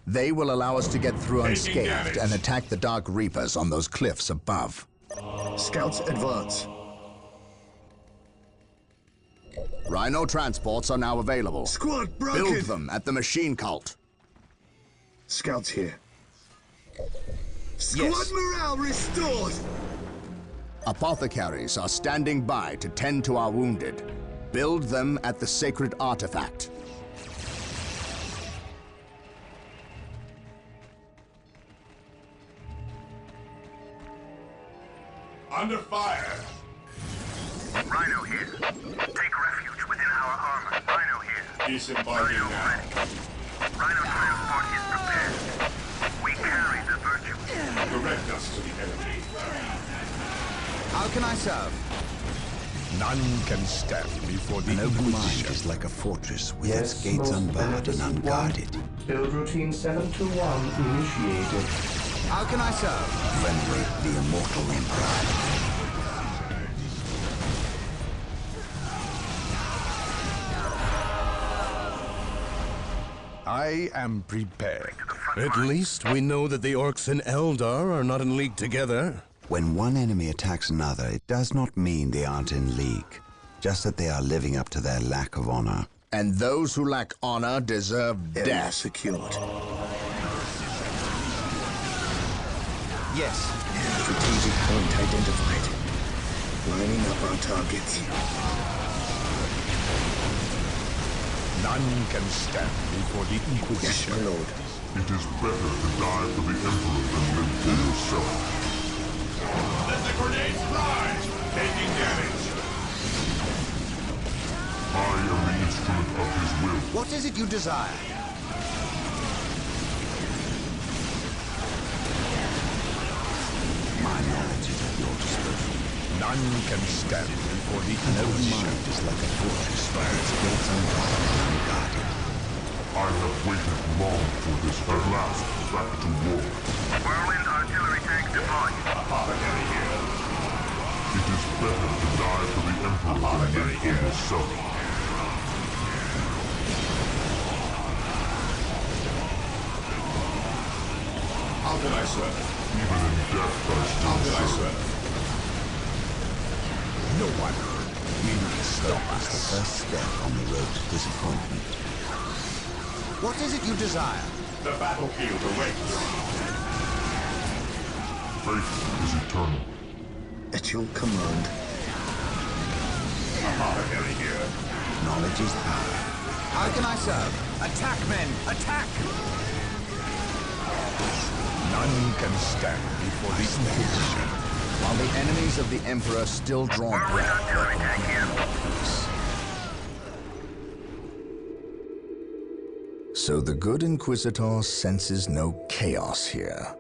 They will allow us to get through unscathed and attack the Dark Reapers on those cliffs above. Scouts, advance. Rhino transports are now available. Squad broken! Build them at the machine cult. Scouts here. Squad morale restored! Apothecaries are standing by to tend to our wounded. Build them at the sacred artifact. Under fire. Rhino here. Take refuge within our armor. Rhino here. Disembarking Rhino now. ready. Rhino transport is prepared. We carry the virtue. Direct us to the enemy. How can I serve? None can stand before the An open mind Inquisition. is like a fortress with Yes, its gates most unbarred and beneficent unguarded. one. Build routine 721 initiated. How can I serve? Friendly, the immortal Emperor. I am prepared. At least we know that the orcs and Eldar are not in league together. When one enemy attacks another, it does not mean they aren't in league. Just that they are living up to their lack of honor. And those who lack honor deserve death. Secured. Yes. Strategic point identified. Lining up our targets. None can stand before the Yes, Inquisition. my lord. It is better to die for the Emperor than live for yourself. Let the grenades fly! Taking damage. I am the instrument of his will. What is it you desire? My knowledge is at your disposal. None can stand before the An open Inquisition. mind is like a fortress with its gates unbarred and unguarded. I have waited long for this. At last, back to war. Whirlwind artillery tank deployed. Apothecary here. It is better to die for the Emperor than live for yourself. How can I serve? Even in death, how can I serve? No one. You need to stop us. The first step on the road to disappointment. What is it you desire? The battlefield awaits. Faith is eternal. At your command. Apothecary here. Knowledge is power. How can I serve? Attack, men! Attack! None can stand before the Inquisition. While the enemies of the Emperor still draw breath, there can be no peace. So the good Inquisitor senses no chaos here.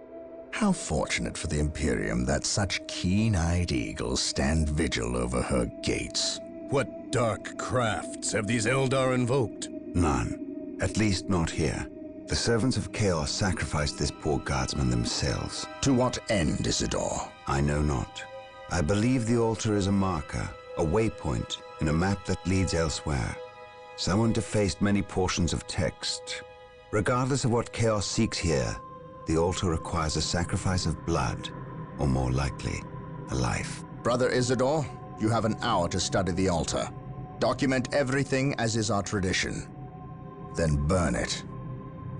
How fortunate for the Imperium that such keen-eyed eagles stand vigil over her gates. What dark crafts have these Eldar invoked? None. At least not here. The servants of Chaos sacrificed this poor guardsman themselves. To what end, Isidore? I know not. I believe the altar is a marker, a waypoint, in a map that leads elsewhere. Someone defaced many portions of text. Regardless of what Chaos seeks here, the altar requires a sacrifice of blood, or more likely, a life. Brother Isidore, you have an hour to study the altar. Document everything as is our tradition. Then burn it,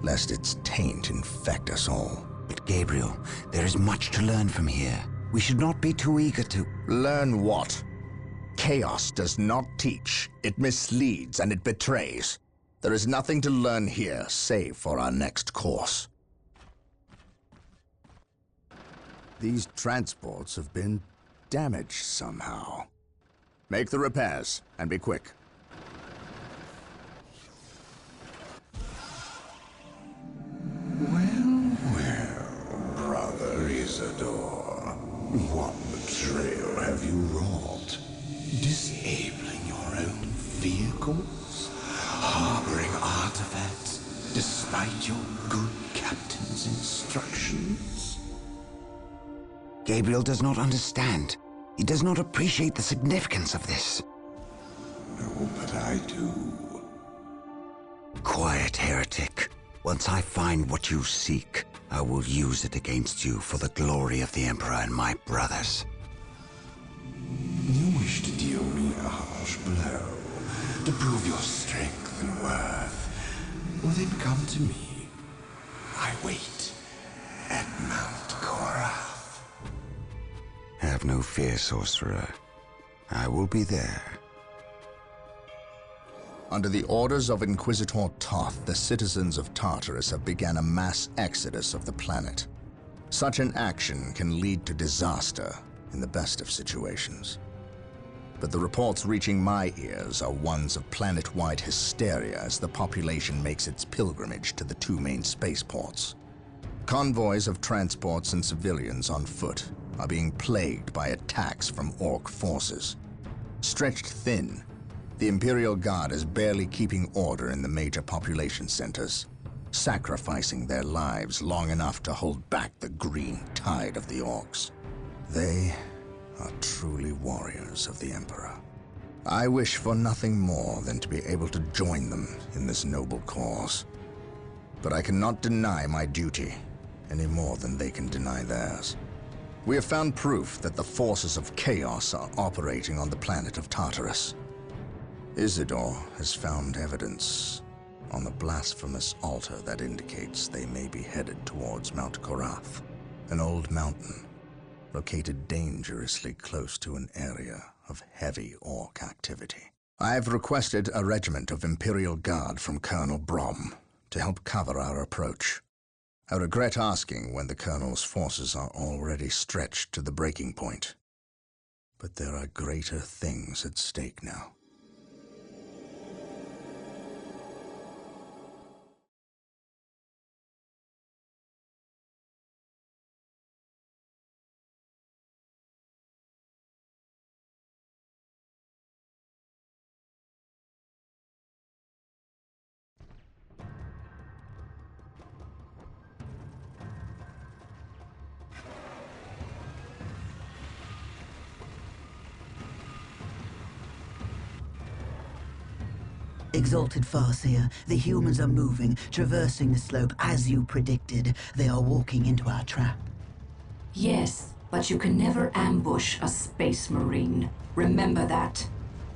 lest its taint infect us all. But Gabriel, there is much to learn from here. We should not be too eager to... Learn what? Chaos does not teach. It misleads and it betrays. There is nothing to learn here, save for our next course. These transports have been damaged somehow. Make the repairs, and be quick. Well, Brother Isidore, what betrayal have you wrought? Disabling your own vehicles? Harboring artifacts despite your good captain's instructions? Gabriel does not understand. He does not appreciate the significance of this. No, but I do. Quiet, heretic. Once I find what you seek, I will use it against you for the glory of the Emperor and my brothers. You wish to deal me a harsh blow, to prove your strength and worth. Well, then come to me. I wait at Mount Korath. Have no fear, sorcerer. I will be there. Under the orders of Inquisitor Toth, the citizens of Tartarus have begun a mass exodus of the planet. Such an action can lead to disaster in the best of situations. But the reports reaching my ears are ones of planet-wide hysteria as the population makes its pilgrimage to the two main spaceports. Convoys of transports and civilians on foot are being plagued by attacks from Orc forces. Stretched thin, the Imperial Guard is barely keeping order in the major population centers, sacrificing their lives long enough to hold back the green tide of the Orcs. They are truly warriors of the Emperor. I wish for nothing more than to be able to join them in this noble cause. But I cannot deny my duty any more than they can deny theirs. We have found proof that the forces of chaos are operating on the planet of Tartarus. Isidore has found evidence on the blasphemous altar that indicates they may be headed towards Mount Korath, an old mountain located dangerously close to an area of heavy Orc activity. I have requested a regiment of Imperial Guard from Colonel Brom to help cover our approach. I regret asking when the Colonel's forces are already stretched to the breaking point. But there are greater things at stake now. Exalted Farseer, the humans are moving, traversing the slope as you predicted. They are walking into our trap. Yes, but you can never ambush a space marine. Remember that.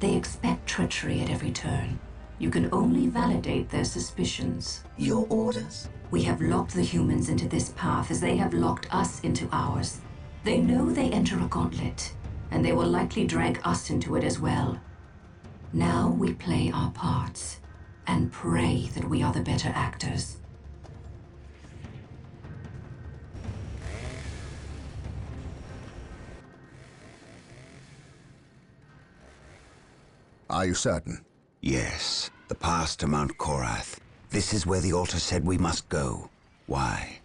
They expect treachery at every turn. You can only validate their suspicions. Your orders? We have locked the humans into this path as they have locked us into ours. They know they enter a gauntlet, and they will likely drag us into it as well. Now we play our parts, and pray that we are the better actors. Are you certain? Yes, the path to Mount Korath. This is where the altar said we must go. Why?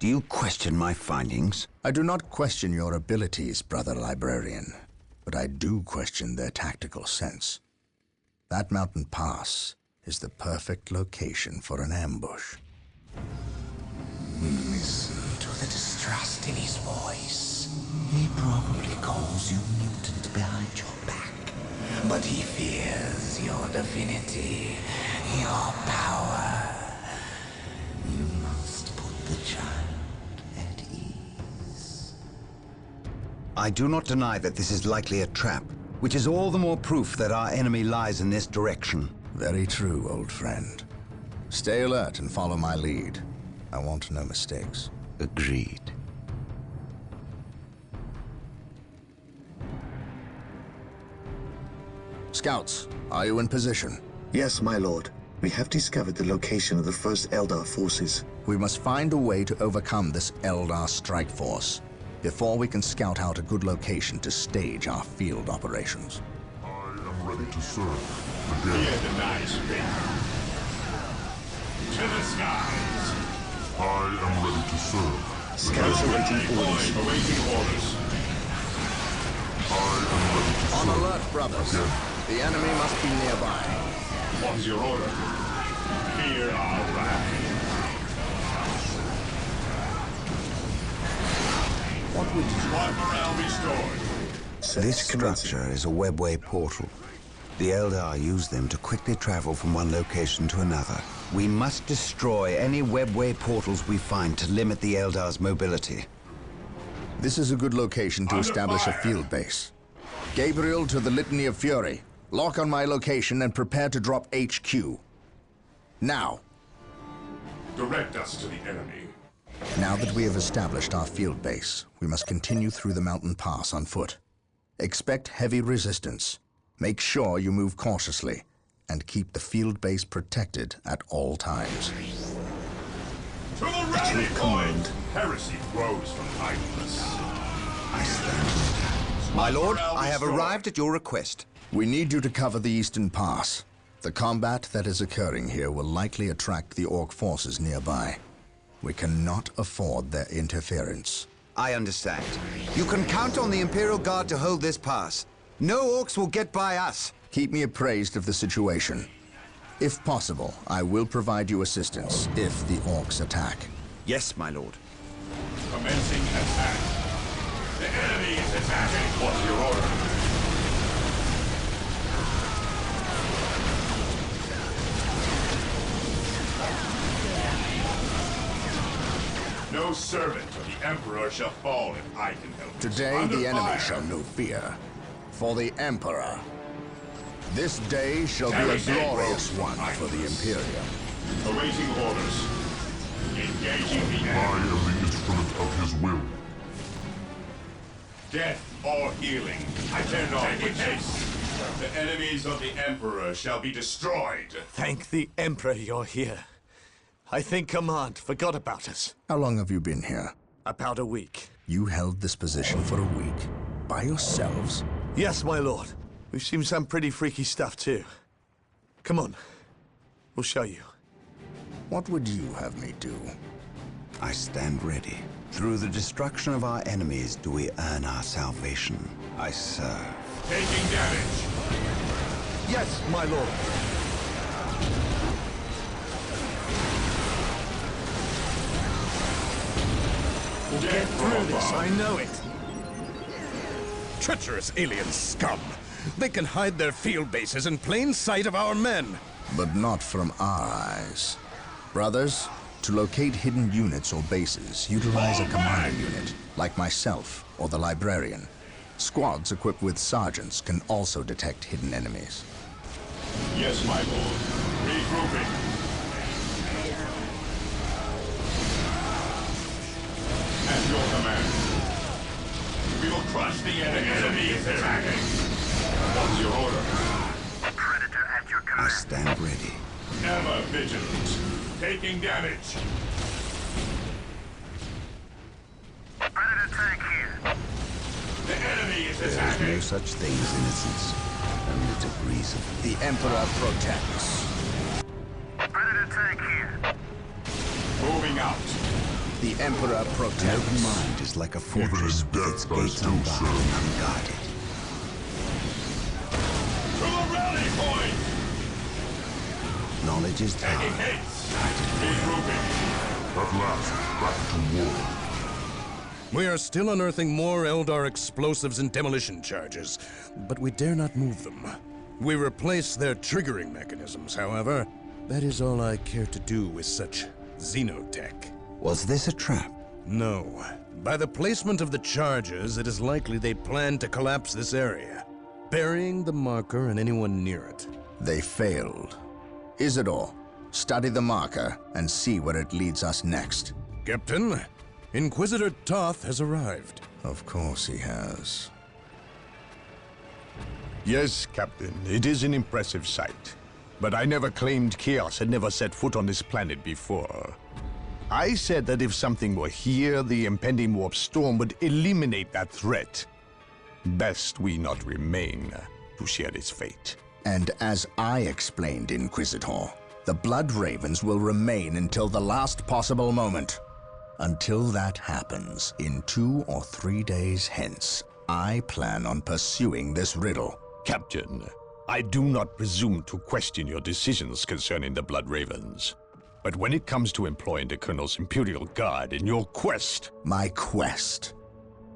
Do you question my findings? I do not question your abilities, brother librarian, but I do question their tactical sense. That mountain pass is the perfect location for an ambush. Listen to the distrust in his voice. He probably calls you mutant behind your back, but he fears your divinity, your power. You must put the child at ease. I do not deny that this is likely a trap, which is all the more proof that our enemy lies in this direction. Very true, old friend. Stay alert and follow my lead. I want no mistakes. Agreed. Scouts, are you in position? Yes, my lord. We have discovered the location of the first Eldar forces. We must find a way to overcome this Eldar strike force before we can scout out a good location to stage our field operations. I am ready to serve. Hear the nice bit. To the skies. I am ready to serve. Scouts awaiting orders. Awaiting orders. I am ready to serve. On alert, brothers. The enemy must be nearby. What is your order? Fear our wrath. What would you... Squad morale restored. This structure is a webway portal. The Eldar use them to quickly travel from one location to another. We must destroy any webway portals we find to limit the Eldar's mobility. This is a good location to establish a field base. Gabriel to the Litany of Fury. Lock on my location and prepare to drop HQ. Now. Direct us to the enemy. Now that we have established our field base, we must continue through the mountain pass on foot. Expect heavy resistance. Make sure you move cautiously, and keep the field base protected at all times. To the rally point! Heresy grows from idleness. I stand. My lord, I have arrived at your request. We need you to cover the eastern pass. The combat that is occurring here will likely attract the Orc forces nearby. We cannot afford their interference. I understand. You can count on the Imperial Guard to hold this pass. No Orcs will get by us. Keep me appraised of the situation. If possible, I will provide you assistance if the Orcs attack. Yes, my lord. Commencing attack. The enemy is attacking. What's your order? No servant of the Emperor shall fall if I can help it. Today Under the enemy fire. shall know fear. For the Emperor. This day shall be a Heresy glorious grows one from for the idleness. Imperium. Awaiting orders. Engaging the I enemy. am the instrument of his will. Death or healing. I dare not take haste. The enemies of the Emperor shall be destroyed. Thank the Emperor you're here. I think Command forgot about us. How long have you been here? About a week. You held this position for a week? By yourselves? Yes, my lord. We've seen some pretty freaky stuff, too. Come on. We'll show you. What would you have me do? I stand ready. Through the destruction of our enemies do we earn our salvation. I serve. Taking damage. Yes, my lord. We'll get through this, I know it. Treacherous alien scum! They can hide their field bases in plain sight of our men! but not from our eyes. Brothers, to locate hidden units or bases, utilize a commander unit, like myself or the librarian. Squads equipped with sergeants can also detect hidden enemies. Yes, my lord. Regrouping. At your command. We will crush the enemy. The enemy is attacking. What's your order? Predator at your command. I stand ready. Ever vigilant. Taking damage. Predator tank here. The enemy is There is attacking. no such thing as innocence. Only degrees of The Emperor protects. Predator tank here. Moving out. The Emperor An protects. open mind is like a fortress with its gates unbarred and unguarded. To the rally point. Knowledge is power. Taking hits. Guided Regrouping. At last, back to war. We are still unearthing more Eldar explosives and demolition charges, but we dare not move them. We replace their triggering mechanisms, however. That is all I care to do with such xenotech. Was this a trap? No. By the placement of the charges, it is likely they plan to collapse this area, burying the marker and anyone near it. They failed. Isidore, study the marker and see where it leads us next. Captain, Inquisitor Toth has arrived. Of course he has. Yes, Captain, it is an impressive sight. But I never claimed Chaos had never set foot on this planet before. I said that if something were here, the impending warp storm would eliminate that threat. Best we not remain to share its fate. And as I explained, Inquisitor, the Blood Ravens will remain until the last possible moment. Until that happens, in 2 or 3 days hence, I plan on pursuing this riddle. Captain, I do not presume to question your decisions concerning the Blood Ravens. But when it comes to employing the Colonel's Imperial Guard in your quest... My quest?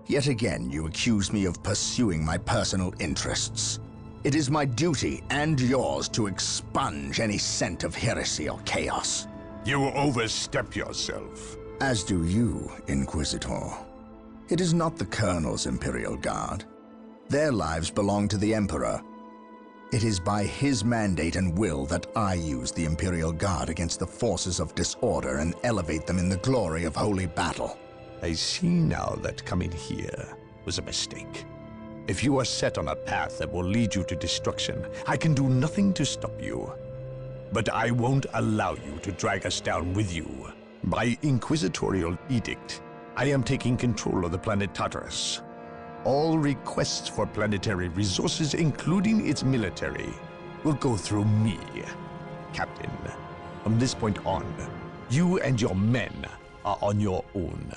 Yet again you accuse me of pursuing my personal interests. It is my duty, and yours, to expunge any scent of heresy or chaos. You overstep yourself. As do you, Inquisitor. It is not the Colonel's Imperial Guard. Their lives belong to the Emperor. It is by his mandate and will that I use the Imperial Guard against the forces of disorder and elevate them in the glory of holy battle. I see now that coming here was a mistake. If you are set on a path that will lead you to destruction, I can do nothing to stop you. But I won't allow you to drag us down with you. By inquisitorial edict, I am taking control of the planet Tartarus. All requests for planetary resources, including its military, will go through me, Captain. From this point on, you and your men are on your own.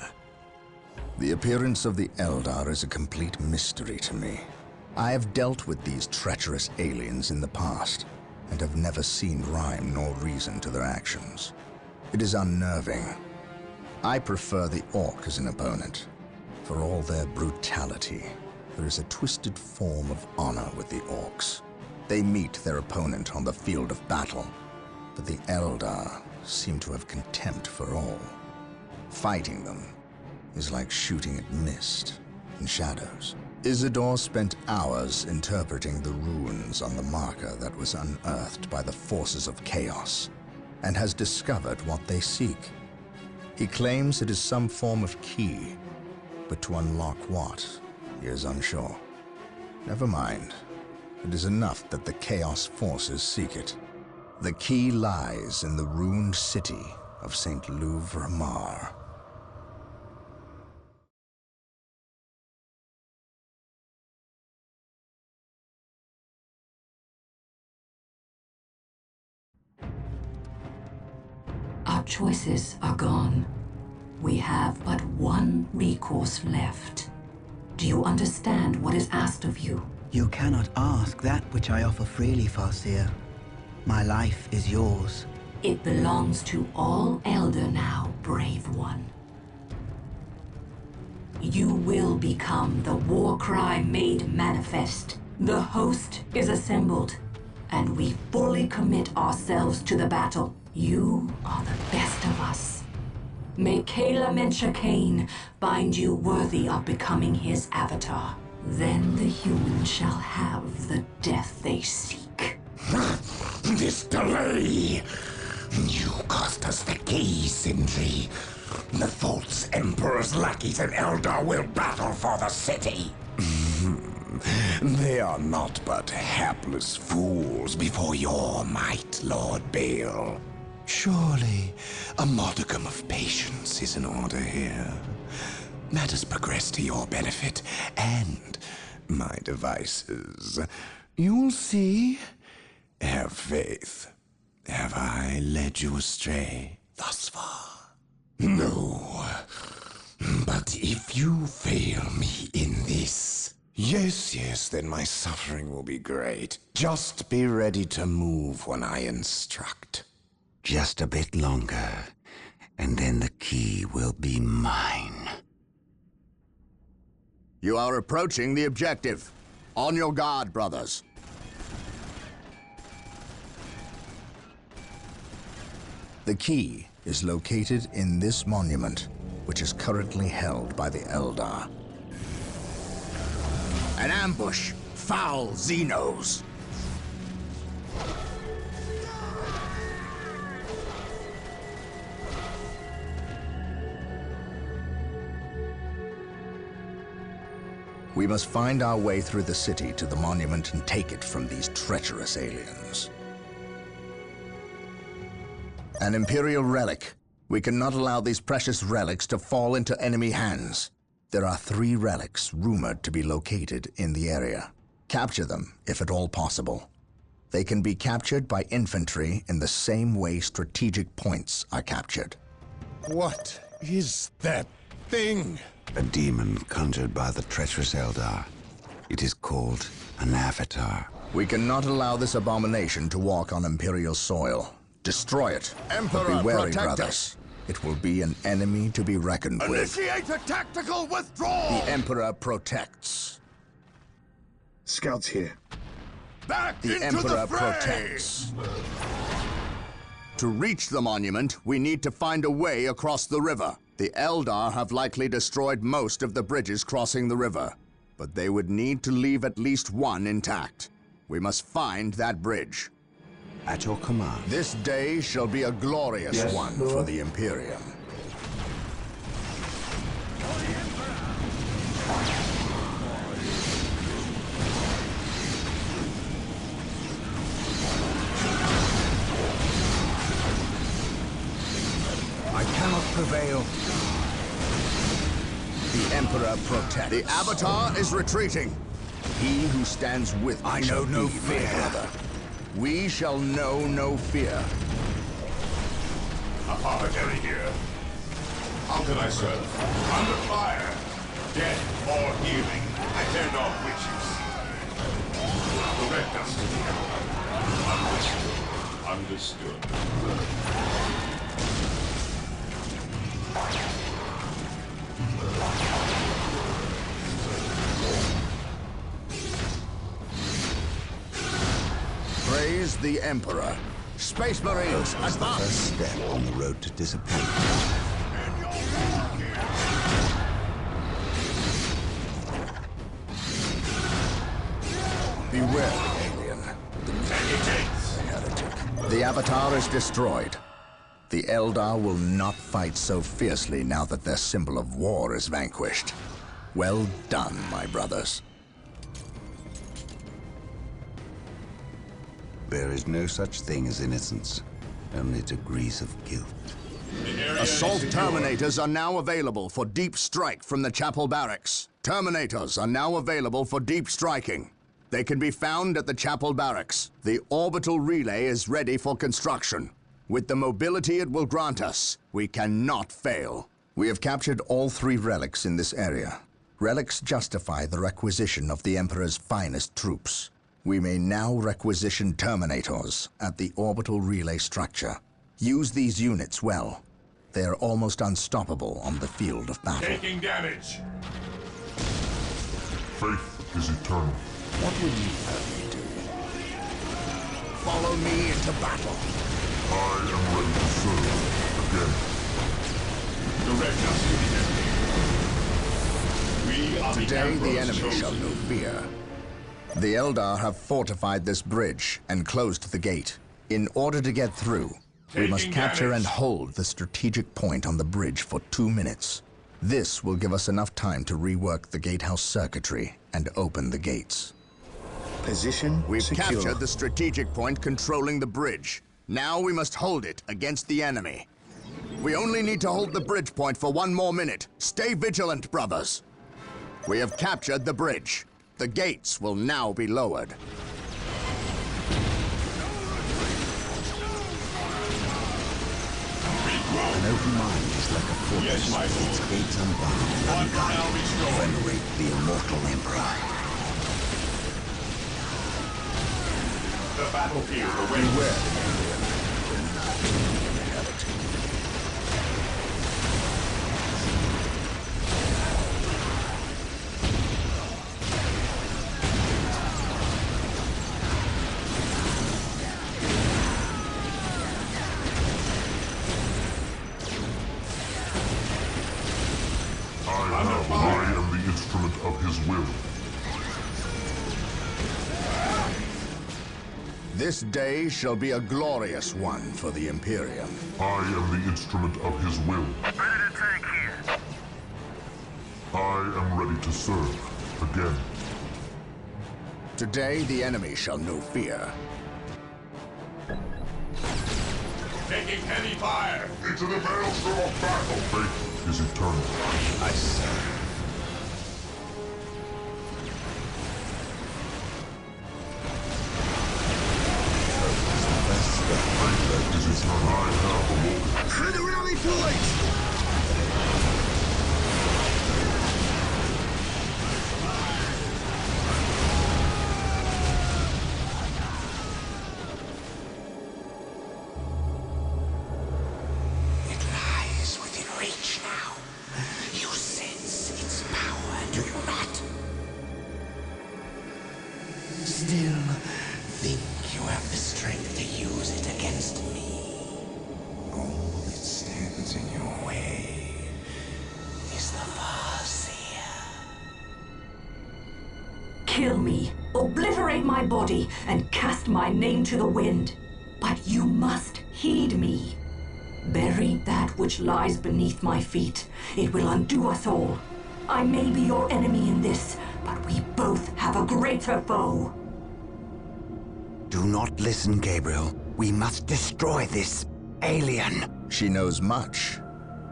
The appearance of the Eldar is a complete mystery to me. I have dealt with these treacherous aliens in the past, and have never seen rhyme nor reason to their actions. It is unnerving. I prefer the Orc as an opponent. For all their brutality, there is a twisted form of honor with the Orcs. They meet their opponent on the field of battle, but the Eldar seem to have contempt for all. Fighting them is like shooting at mist and shadows. Isidore spent hours interpreting the runes on the marker that was unearthed by the forces of chaos, and has discovered what they seek. He claims it is some form of key, but to unlock what, he is unsure. Never mind. It is enough that the Chaos forces seek it. The key lies in the ruined city of St. Louvre-Mar. Our choices are gone. We have but one recourse left. Do you understand what is asked of you? You cannot ask that which I offer freely, Farseer. My life is yours. It belongs to all Elder now, brave one. You will become the war cry made manifest. The host is assembled, and we fully commit ourselves to the battle. You are the best of us. May Kayla Mencha Kane find you worthy of becoming his avatar. Then the humans shall have the death they seek. This delay! You cost us the key, Sindri. The false Emperor's lackeys and Eldar will battle for the city. They are not but hapless fools before your might, Lord Bale. Surely, a modicum of patience is in order here. Matters progress to your benefit and my devices. You'll see. Have faith. Have I led you astray thus far? No. But if you fail me in this... Yes, then my suffering will be great. Just be ready to move when I instruct. Just a bit longer, and then the key will be mine. You are approaching the objective. On your guard, brothers. The key is located in this monument, which is currently held by the Eldar. An ambush! Foul Xenos! We must find our way through the city to the monument and take it from these treacherous aliens. An Imperial relic. We cannot allow these precious relics to fall into enemy hands. There are 3 relics rumored to be located in the area. Capture them, if at all possible. They can be captured by infantry in the same way strategic points are captured. What is that thing? A demon conjured by the treacherous Eldar. It is called an avatar. We cannot allow this abomination to walk on Imperial soil. Destroy it. Emperor, but be wary, brothers. It will be an enemy to be reckoned with. Initiate a tactical withdrawal! The Emperor protects. Scouts here. Back the into Emperor the fray! protects. To reach the monument, we need to find a way across the river. The Eldar have likely destroyed most of the bridges crossing the river, but they would need to leave at least one intact. We must find that bridge. At your command. This day shall be a glorious one for the Imperium. I cannot prevail. The Emperor protects. The Avatar is retreating. He who stands with me I know no fear. Brother. We shall know no fear. Apothecary here. How can I serve? Under fire. Death or healing. I dare not which you seek. Direct us to the Emperor. Understood. Praise the Emperor. Space Marines, advance! The first step on the road to disappointment. Beware the alien. The heretic. The Avatar is destroyed. The Eldar will not fight so fiercely now that their symbol of war is vanquished. Well done, my brothers. There is no such thing as innocence, only degrees of guilt. Assault Terminators are now available for deep strike from the Chapel Barracks. Terminators are now available for deep striking. They can be found at the Chapel Barracks. The orbital relay is ready for construction. With the mobility it will grant us, we cannot fail. We have captured all 3 relics in this area. Relics justify the requisition of the Emperor's finest troops. We may now requisition Terminators at the orbital relay structure. Use these units well. They are almost unstoppable on the field of battle. Taking damage. Faith is eternal. What would you have me do? follow me into battle. I am ready to serve again. Direct us to the enemy. We are Today the enemy chosen. shall know fear. The Eldar have fortified this bridge and closed the gate. In order to get through, we must capture and hold the strategic point on the bridge for 2 minutes. This will give us enough time to rework the gatehouse circuitry and open the gates. Position We've secure. captured the strategic point controlling the bridge. Now we must hold it against the enemy. We only need to hold the bridge point for 1 more minute. Stay vigilant, brothers. We have captured the bridge. The gates will now be lowered. An open mind is like a fortress with its gates unbarred and unguarded to venerate the immortal Emperor. The battlefield awaits. I am the instrument of his will. This day shall be a glorious one for the Imperium. I am the instrument of his will. Ready to tank here. I am ready to serve again. Today the enemy shall know fear. Taking heavy fire. Into the maelstrom of battle. Faith is eternal. I serve. Faith is eternal. I have awoken. For the rally point! Still think you have the strength to use it against me. All that stands in your way is the Farseer. Kill me, obliterate my body, and cast my name to the wind. But you must heed me. Bury that which lies beneath my feet. It will undo us all. I may be your enemy in this, but we both have a greater foe. Do not listen, Gabriel. We must destroy this alien. She knows much.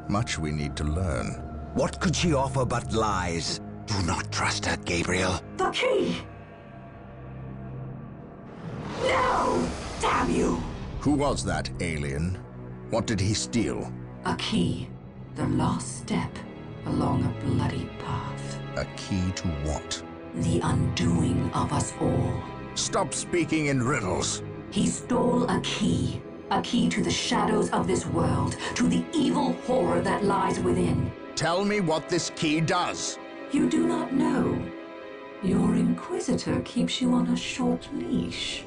Much we need to learn. What could she offer but lies? Do not trust her, Gabriel. The key! No! Damn you! Who was that alien? What did he steal? A key. The last step along a bloody path. A key to what? The undoing of us all. Stop speaking in riddles. He stole a key. A key to the shadows of this world, to the evil horror that lies within. Tell me what this key does. You do not know. Your Inquisitor keeps you on a short leash.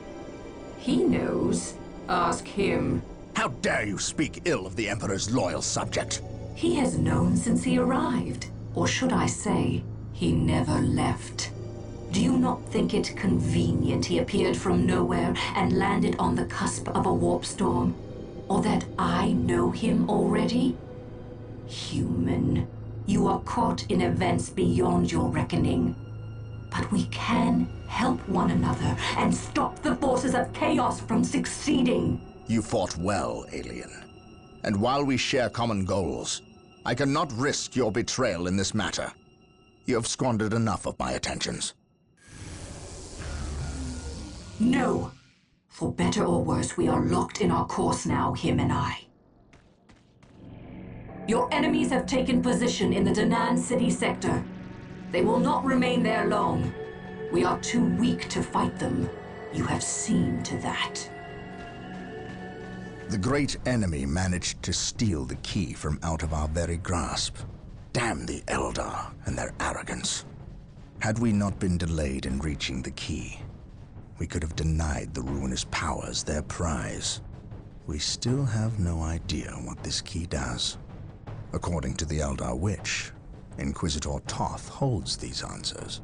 He knows. Ask him. How dare you speak ill of the Emperor's loyal subject? He has known since he arrived. Or should I say, he never left. Do you not think it convenient he appeared from nowhere and landed on the cusp of a warp storm? Or that I know him already? Human, you are caught in events beyond your reckoning. But we can help one another and stop the forces of chaos from succeeding. You fought well, alien. And while we share common goals, I cannot risk your betrayal in this matter. You have squandered enough of my attentions. No. For better or worse, we are locked in our course now, him and I. Your enemies have taken position in the Danan City sector. They will not remain there long. We are too weak to fight them. You have seen to that. The great enemy managed to steal the key from out of our very grasp. Damn the Eldar and their arrogance. Had we not been delayed in reaching the key, we could have denied the ruinous powers their prize. We still have no idea what this key does. According to the Eldar Witch, Inquisitor Toth holds these answers.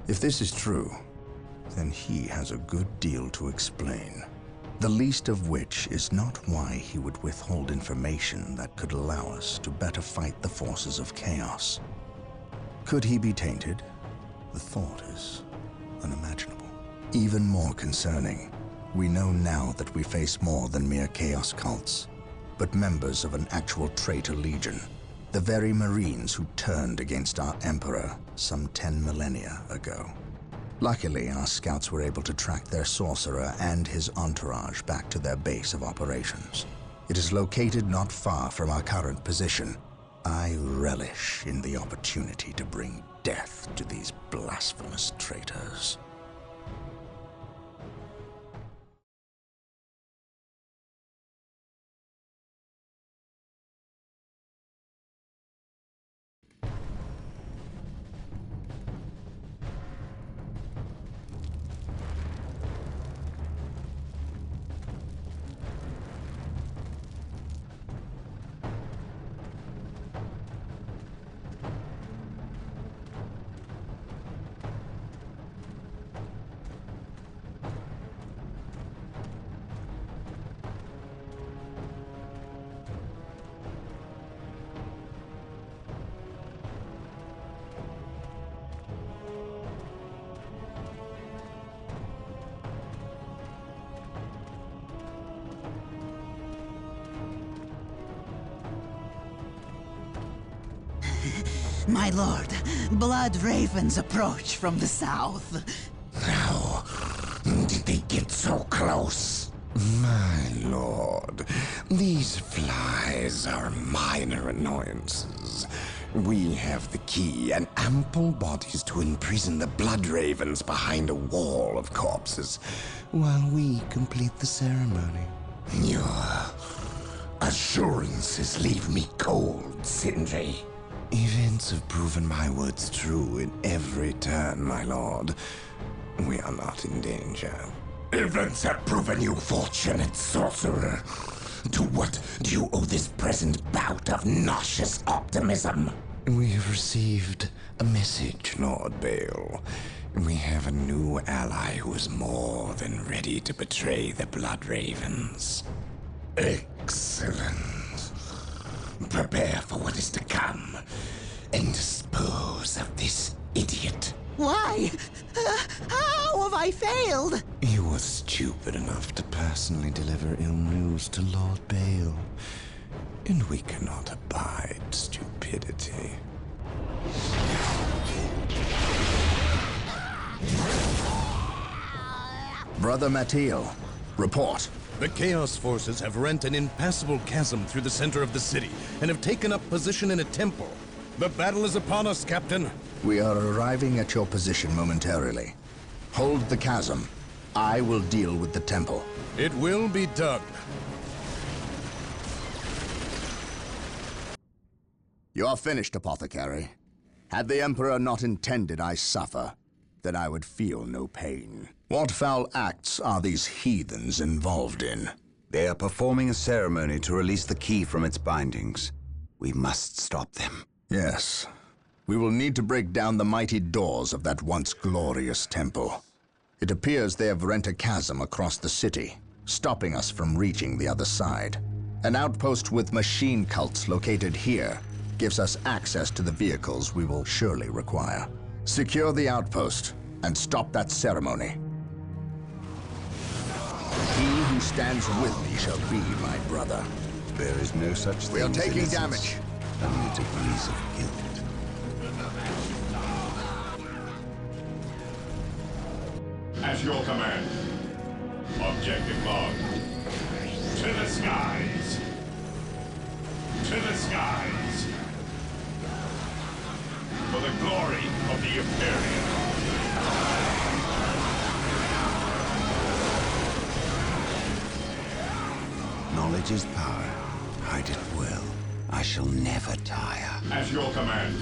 If this is true, then he has a good deal to explain. The least of which is not why he would withhold information that could allow us to better fight the forces of chaos. Could he be tainted? The thought is unimaginable. Even more concerning, we know now that we face more than mere chaos cults, but members of an actual traitor legion, the very Marines who turned against our Emperor some 10 millennia ago. Luckily, our scouts were able to track their sorcerer and his entourage back to their base of operations. It is located not far from our current position. I relish in the opportunity to bring death to these blasphemous traitors. My lord, blood ravens approach from the south. How did they get so close? My lord, these flies are minor annoyances. We have the key and ample bodies to imprison the blood ravens behind a wall of corpses, while we complete the ceremony. Your assurances leave me cold, Sindri. Events have proven my words true in every turn, my lord. We are not in danger. Events have proven you fortunate, sorcerer. To what do you owe this present bout of nauseous optimism? We have received a message, Lord Bale. We have a new ally who is more than ready to betray the Blood Ravens. Excellent. Prepare for what is to come, and dispose of this idiot. Why? How have I failed? You were stupid enough to personally deliver ill news to Lord Bale, and we cannot abide stupidity. Brother Mattiel, report. The Chaos Forces have rent an impassable chasm through the center of the city and have taken up position in a temple. The battle is upon us, Captain. We are arriving at your position momentarily. Hold the chasm. I will deal with the temple. It will be done. You are finished, Apothecary. Had the Emperor not intended I suffer, then I would feel no pain. What foul acts are these heathens involved in? They are performing a ceremony to release the key from its bindings. We must stop them. Yes. We will need to break down the mighty doors of that once glorious temple. It appears they have rent a chasm across the city, stopping us from reaching the other side. An outpost with machine cults located here gives us access to the vehicles we will surely require. Secure the outpost and stop that ceremony. He who stands with me shall be my brother. There is no such thing. We are as taking innocence, damage. only degrees of guilt. At your command. Objective log. To the skies. To the skies. For the glory of the Imperium. Knowledge is power. Hide it well. I shall never tire. At your command.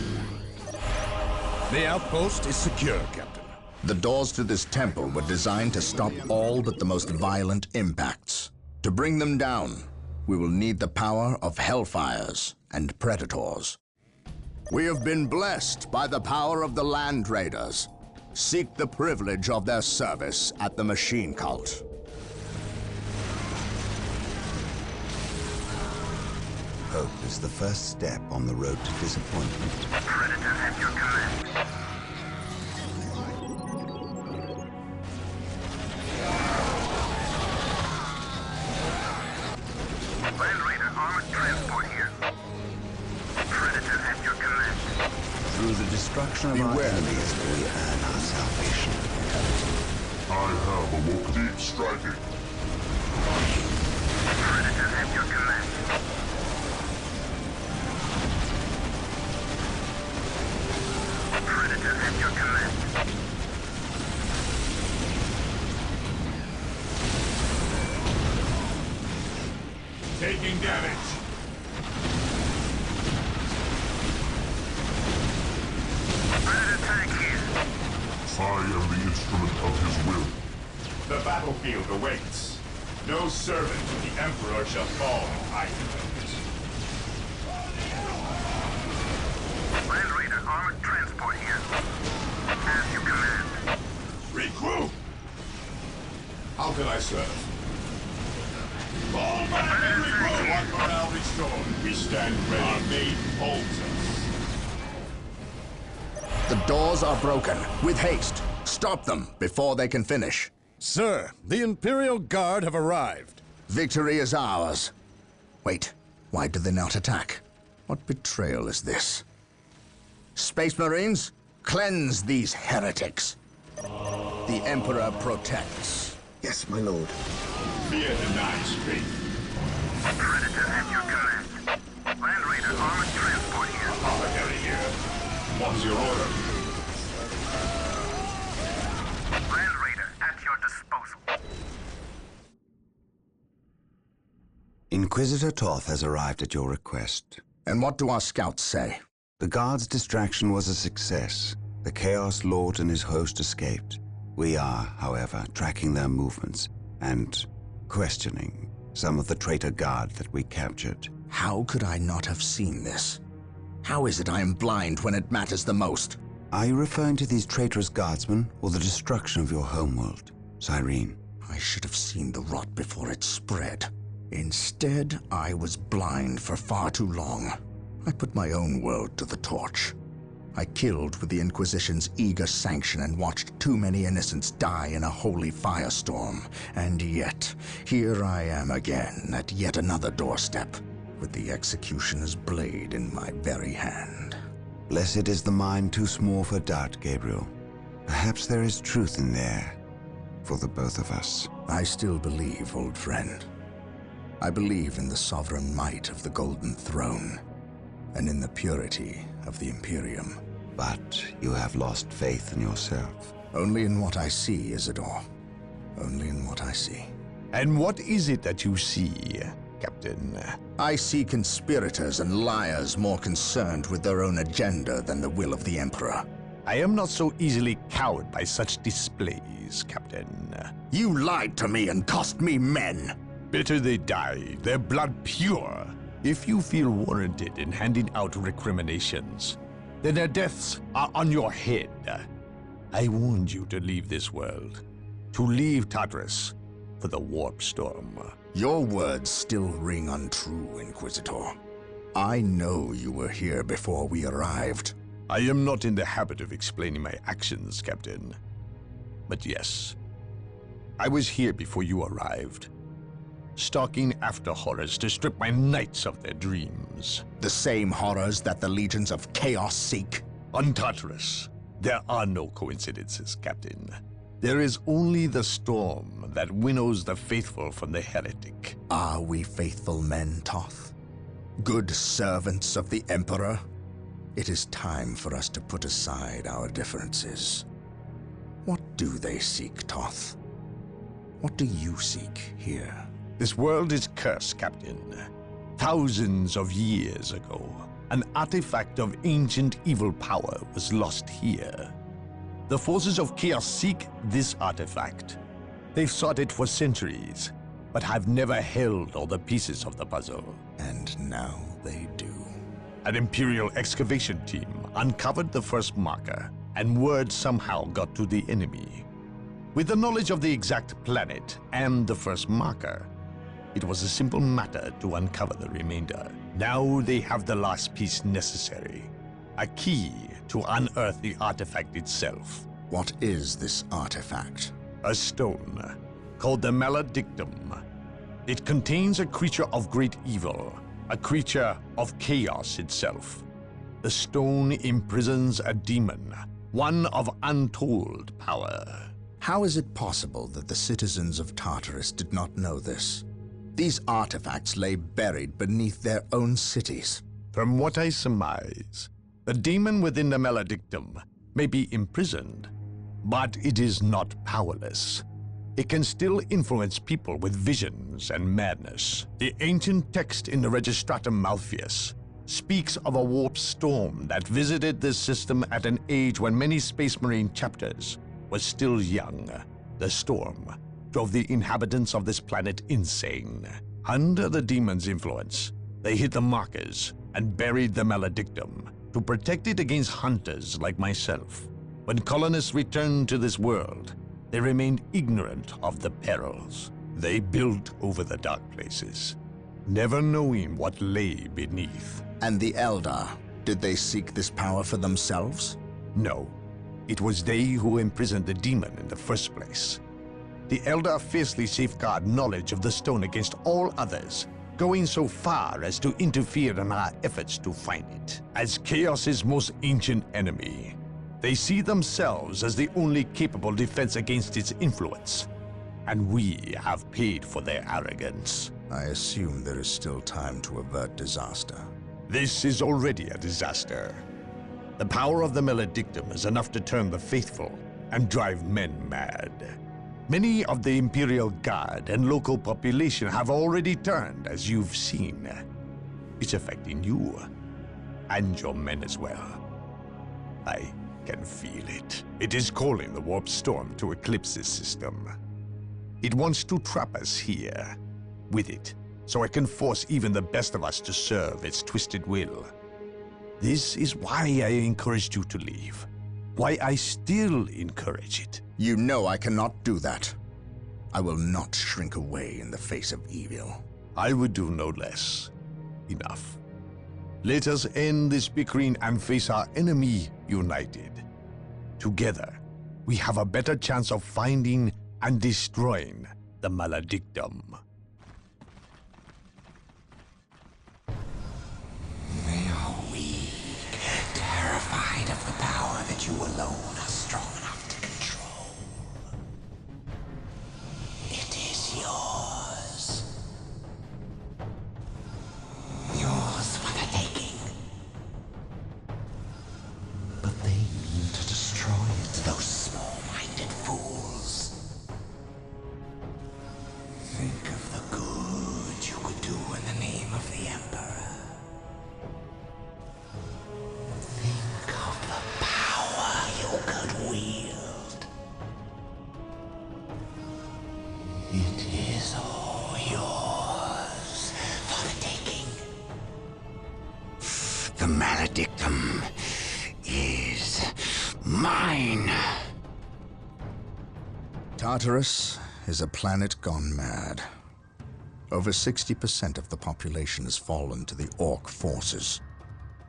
The outpost is secure, Captain. The doors to this temple were designed to stop all but the most violent impacts. To bring them down, we will need the power of hellfires and predators. We have been blessed by the power of the Land Raiders. Seek the privilege of their service at the Machine Cult. Hope is the first step on the road to disappointment. Predator at your command. Land Raider armored transport here. Predator at your command. Through the destruction of our enemies do we earn our salvation. I have awoken deep striking. Predator at your command. Predator at your command. Taking damage. Predator tank here. I am the instrument of his will. The battlefield awaits. No servant of the Emperor shall fall in idleness. Land Raider armored transport here. As you command. Regroup! How can I serve? Fall back and regroup! One morale restored. We stand ready. Our main holds us. The doors are broken. With haste. Stop them before they can finish. Sir, the Imperial Guard have arrived. Victory is ours. Wait, why do they not attack? What betrayal is this? Space Marines, cleanse these heretics. The Emperor protects. Yes, my lord. Fear denies faith. Predator at your command. Land Raider armored transport here. Apothecary here. What's your order? Land Raider at your disposal. Inquisitor Toth has arrived at your request. And what do our scouts say? The Guard's distraction was a success. The Chaos Lord and his host escaped. We are, however, tracking their movements and questioning some of the traitor Guard that we captured. How could I not have seen this? How is it I am blind when it matters the most? Are you referring to these traitorous guardsmen or the destruction of your homeworld, Cyrene? I should have seen the rot before it spread. Instead, I was blind for far too long. I put my own world to the torch. I killed with the Inquisition's eager sanction and watched too many innocents die in a holy firestorm. And yet, here I am again at yet another doorstep, with the executioner's blade in my very hand. Blessed is the mind too small for doubt, Gabriel. Perhaps there is truth in there, for the both of us. I still believe, old friend. I believe in the sovereign might of the Golden Throne, and in the purity of the Imperium. But you have lost faith in yourself. Only in what I see, Isidore. Only in what I see. And what is it that you see, Captain? I see conspirators and liars more concerned with their own agenda than the will of the Emperor. I am not so easily cowed by such displays, Captain. You lied to me and cost me men! Bitter they die, their blood pure. If you feel warranted in handing out recriminations, then their deaths are on your head. I warned you to leave this world, to leave Tartarus for the Warp Storm. Your words still ring untrue, Inquisitor. I know you were here before we arrived. I am not in the habit of explaining my actions, Captain. But yes, I was here before you arrived, stalking after horrors to strip my knights of their dreams. The same horrors that the legions of chaos seek? On Tartarus, there are no coincidences, Captain. There is only the storm that winnows the faithful from the heretic. Are we faithful men, Toth? Good servants of the Emperor? It is time for us to put aside our differences. What do they seek, Toth? What do you seek here? This world is cursed, Captain. Thousands of years ago, an artifact of ancient evil power was lost here. The forces of chaos seek this artifact. They've sought it for centuries, but have never held all the pieces of the puzzle. And now they do. An Imperial excavation team uncovered the first marker, and word somehow got to the enemy. With the knowledge of the exact planet and the first marker, it was a simple matter to uncover the remainder. Now they have the last piece necessary, a key to unearth the artifact itself. What is this artifact? A stone called the Maledictum. It contains a creature of great evil, a creature of chaos itself. The stone imprisons a demon, one of untold power. How is it possible that the citizens of Tartarus did not know this? These artifacts lay buried beneath their own cities. From what I surmise, the demon within the Maledictum may be imprisoned, but it is not powerless. It can still influence people with visions and madness. The ancient text in the Registratum Malpheus speaks of a warp storm that visited this system at an age when many Space Marine chapters were still young. The storm drove the inhabitants of this planet insane. Under the demon's influence, they hit the markers and buried the Maledictum to protect it against hunters like myself. When colonists returned to this world, they remained ignorant of the perils. They built over the dark places, never knowing what lay beneath. And the Eldar, did they seek this power for themselves? No. It was they who imprisoned the demon in the first place. The Eldar fiercely safeguard knowledge of the stone against all others, going so far as to interfere in our efforts to find it. As Chaos's most ancient enemy, they see themselves as the only capable defense against its influence, and we have paid for their arrogance. I assume there is still time to avert disaster. This is already a disaster. The power of the Maledictum is enough to turn the faithful and drive men mad. Many of the Imperial Guard and local population have already turned, as you've seen. It's affecting you, and your men as well. I can feel it. It is calling the warp storm to eclipse this system. It wants to trap us here, with it, so it can force even the best of us to serve its twisted will. This is why I encouraged you to leave. Why I still encourage it. You know I cannot do that. I will not shrink away in the face of evil. I would do no less. Enough. Let us end this bickering and face our enemy united. Together, we have a better chance of finding and destroying the Maledictum. They are weak, terrified of the power that you alone are strong enough to control. It is yours. Yours for the taking. But they mean to destroy it, those small-minded fools. Think of the good you could do in the name of the Emperor. Think of the power you could wield. It is all yours for the taking. The Maledictum is mine. Tartarus is a planet gone mad. Over 60% of the population has fallen to the Orc forces,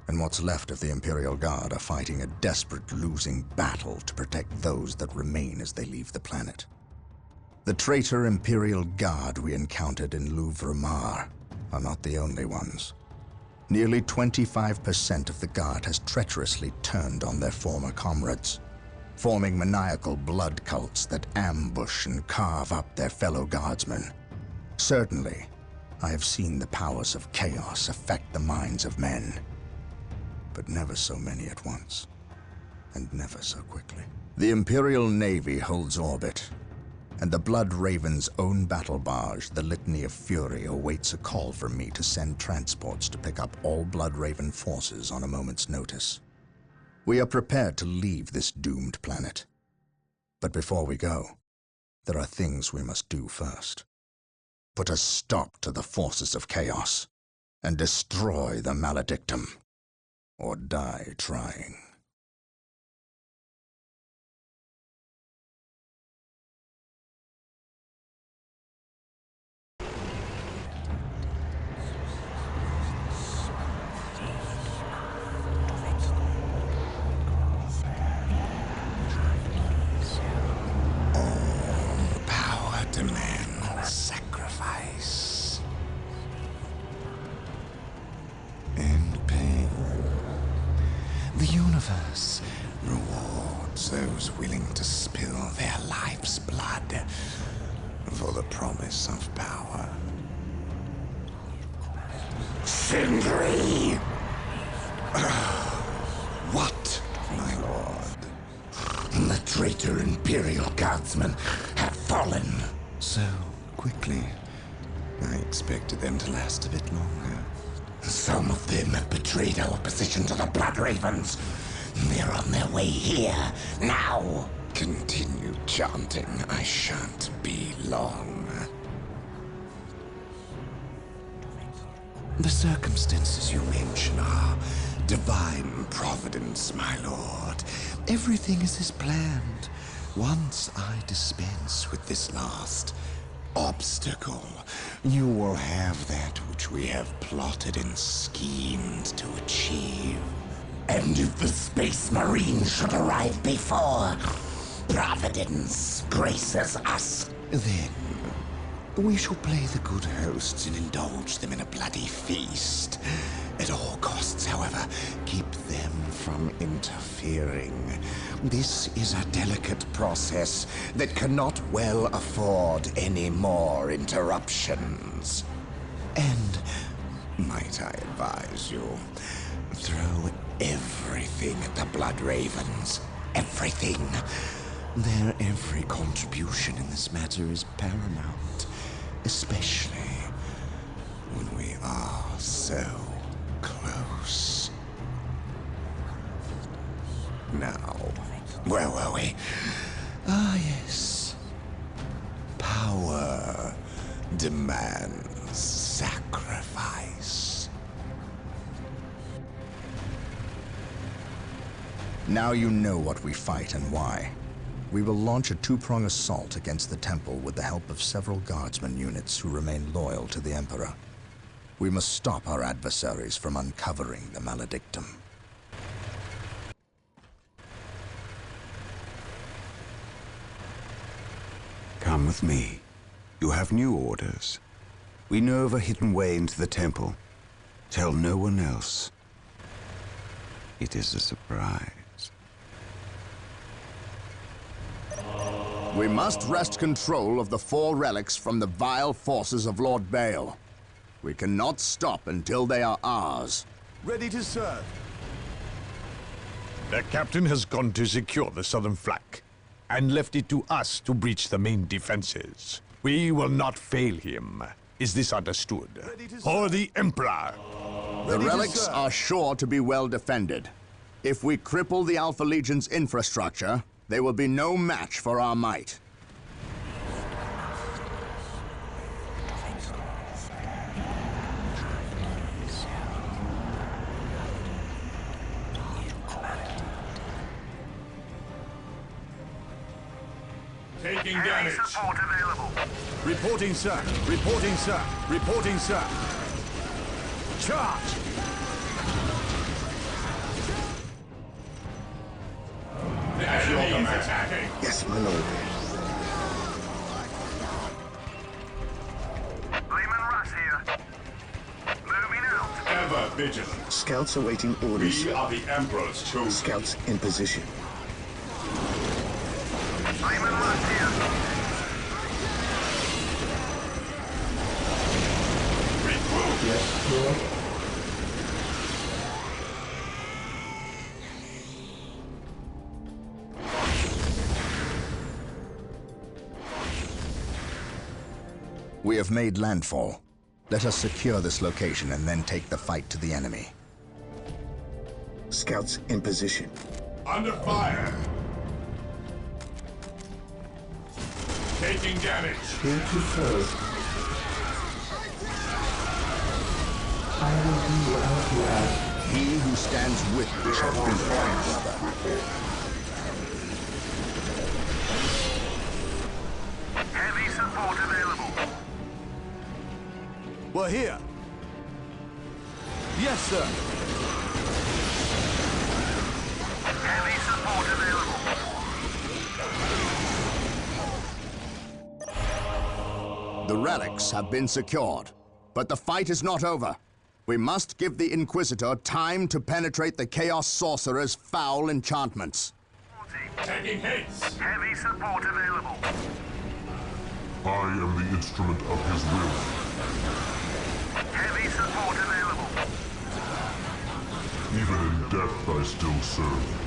and what's left of the Imperial Guard are fighting a desperate losing battle to protect those that remain as they leave the planet. The traitor Imperial Guard we encountered in Louvre-Mar are not the only ones. Nearly 25% of the Guard has treacherously turned on their former comrades, forming maniacal blood cults that ambush and carve up their fellow Guardsmen. Certainly, I have seen the powers of chaos affect the minds of men, but never so many at once, and never so quickly. The Imperial Navy holds orbit, and the Blood Raven's own battle barge, the Litany of Fury, awaits a call from me to send transports to pick up all Blood Raven forces on a moment's notice. We are prepared to leave this doomed planet. But before we go, there are things we must do first. Put a stop to the forces of chaos and destroy the Maledictum, or die trying. Demands sacrifice and pain. The universe rewards those willing to spill their life's blood for the promise of power. Sindri! What, my lord? The traitor Imperial Guardsmen have fallen. So quickly. I expected them to last a bit longer. Some of them have betrayed our position to the Blood Ravens. They're on their way here, now. Continue chanting. I shan't be long. The circumstances you mention are divine providence, my lord. Everything is as planned. Once I dispense with this last obstacle, you will have that which we have plotted and schemed to achieve. And if the Space Marines should arrive before Providence graces us, then we shall play the good hosts and indulge them in a bloody feast. At all costs, however, keep them from interfering. This is a delicate process that cannot well afford any more interruptions. And, might I advise you, throw everything at the Blood Ravens. Everything. Their every contribution in this matter is paramount, especially when we are so close. Now, where were we? Ah, yes. Power demands sacrifice. Now you know what we fight and why. We will launch a two-prong assault against the temple with the help of several guardsman units who remain loyal to the Emperor. We must stop our adversaries from uncovering the Maledictum. Come with me. You have new orders. We know of a hidden way into the temple. Tell no one else. It is a surprise. We must wrest control of the 4 relics from the vile forces of Lord Baal. We cannot stop until they are ours. Ready to serve. The captain has gone to secure the southern flank, and left it to us to breach the main defenses. We will not fail him. Is this understood? For the Emperor! The relics are sure to be well defended. If we cripple the Alpha Legion's infrastructure, they will be no match for our might. Taking damage. Support available. Reporting, sir. Reporting, sir. Reporting, sir. Charge! The enemy is attacking. Yes, my lord. Lehman Russ here. Moving out. Ever vigilant. Scouts awaiting orders. We are the Emperor's chosen. Scouts in position. Lehman Russ here. Recruit. Yes, Lord. We have made landfall. Let us secure this location and then take the fight to the enemy. scouts in position. Under fire. Taking damage. Here to serve. I will do as you ask. He who stands with me shall be my brother. Heavy support available. We're here. Yes, sir. Heavy support available. The relics have been secured, but the fight is not over. We must give the Inquisitor time to penetrate the Chaos Sorcerer's foul enchantments. Taking hits. Heavy support available. I am the instrument of his will. Heavy support available. Even in death, I still serve.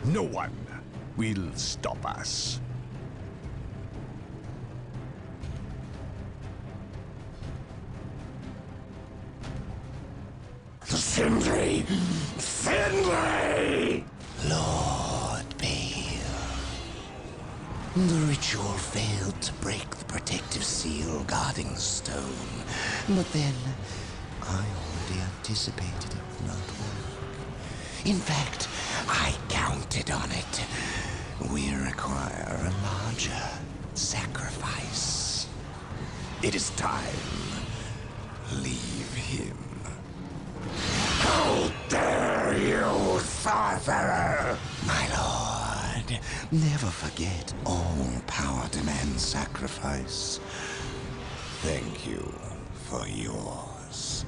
No one will stop us. Sindri! Sindri! Lord Bale. The ritual failed to break the protective seal guarding the stone. But then, I already anticipated it would not work. In fact, I counted on it. We require a larger sacrifice. It is time. Leave him. How dare you, sorcerer! My lord, never forget all power demands sacrifice. Thank you for yours.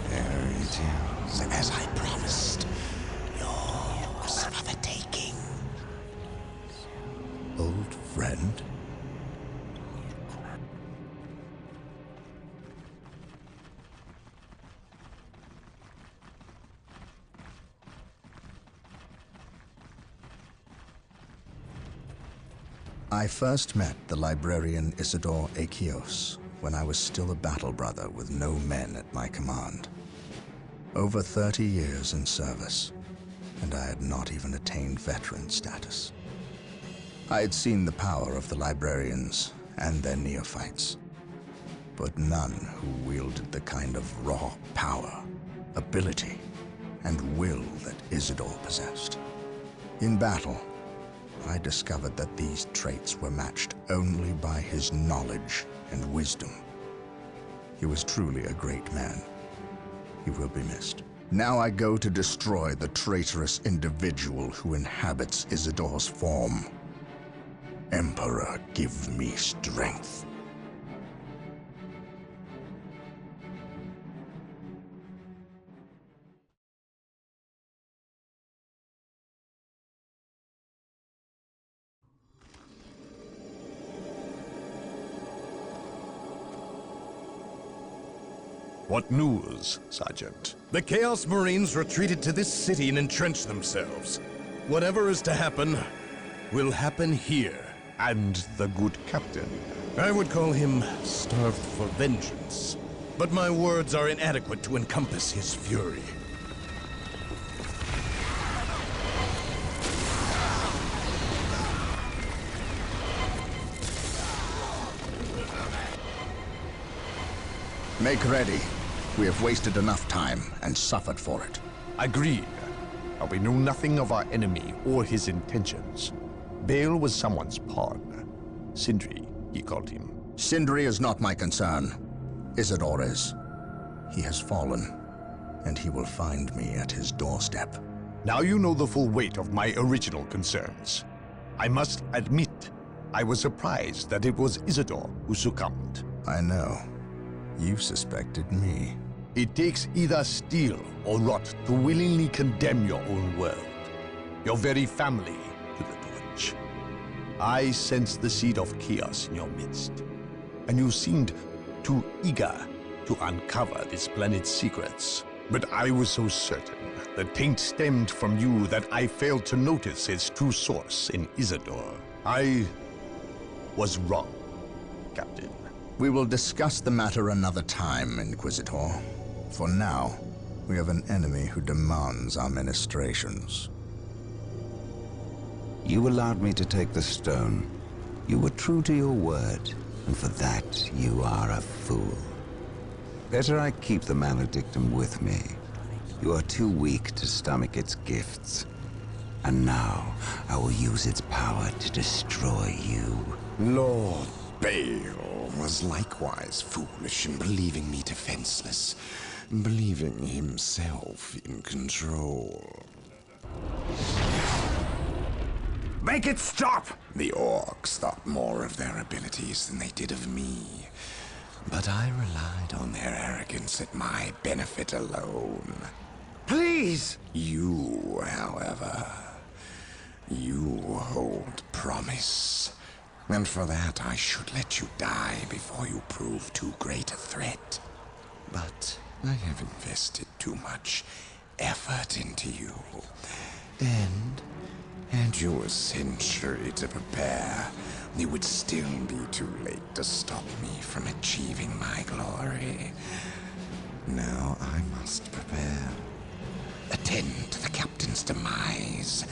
There it is, as I promised. Yours for the taking. Old friend? I first met the librarian Isidore Achios when I was still a battle brother with no men at my command. Over 30 years in service, and I had not even attained veteran status. I had seen the power of the librarians and their neophytes, but none who wielded the kind of raw power, ability, and will that Isidore possessed. In battle, I discovered that these traits were matched only by his knowledge and wisdom. He was truly a great man. He will be missed. Now I go to destroy the traitorous individual who inhabits Isidore's form. Emperor, give me strength. What news, Sergeant? The Chaos Marines retreated to this city and entrenched themselves. Whatever is to happen, will happen here. And the good captain? I would call him starved for vengeance. But my words are inadequate to encompass his fury. Make ready. We have wasted enough time and suffered for it. Agreed. But we knew nothing of our enemy or his intentions. Bale was someone's pawn. Sindri, he called him. Sindri is not my concern. Isidore is. He has fallen, and he will find me at his doorstep. Now you know the full weight of my original concerns. I must admit, I was surprised that it was Isidore who succumbed. I know. You suspected me. It takes either steel or rot to willingly condemn your own world, your very family, to the torch. I sensed the seed of chaos in your midst, and you seemed too eager to uncover this planet's secrets. But I was so certain the taint stemmed from you that I failed to notice its true source in Isidore. I was wrong, Captain. We will discuss the matter another time, Inquisitor. For now, we have an enemy who demands our ministrations. You allowed me to take the stone. You were true to your word, and for that, you are a fool. Better I keep the maledictum with me. You are too weak to stomach its gifts. And now, I will use its power to destroy you. Lord Bale was likewise foolish in believing me defenseless, believing himself in control. Make it stop! The orcs thought more of their abilities than they did of me. But I relied on their arrogance at my benefit alone. Please! You, however, you hold promise. And for that, I should let you die before you prove too great a threat. But I have invested too much effort into you. And had you a century to prepare, it would still be too late to stop me from achieving my glory. Now I must prepare. Attend to the captain's demise,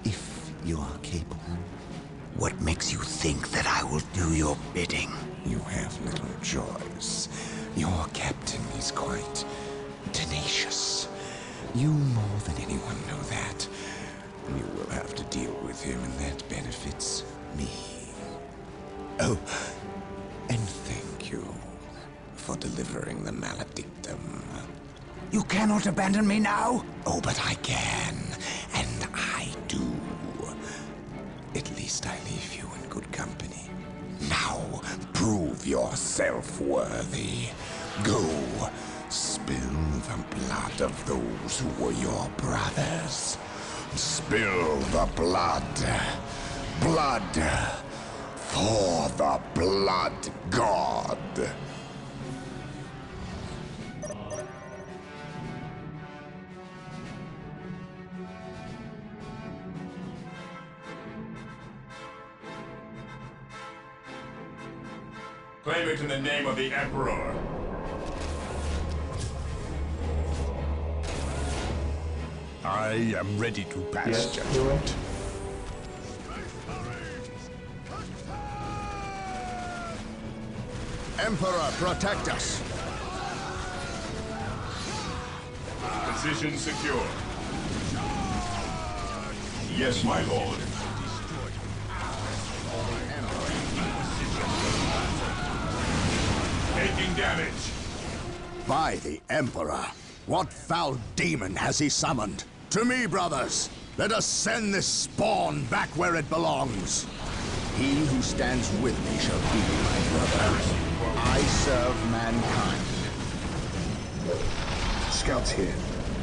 if you are capable. What makes you think that I will do your bidding? You have little choice. Your captain is quite tenacious. You more than anyone know that. You will have to deal with him, and that benefits me. Oh, and thank you for delivering the maledictum. You cannot abandon me now? Oh, but I can, and I do. At least I leave you in good company. Now, prove yourself worthy. Go, spill the blood of those who were your brothers. Spill the blood. Blood for the Blood God. Claim it in the name of the Emperor. I am ready to pass Yes, judgment. Emperor, protect us. Position secure. Yes, my lord. Taking damage. By the Emperor, what foul demon has he summoned? To me, brothers, let us send this spawn back where it belongs. He who stands with me shall be my brother. I serve mankind. Scouts here.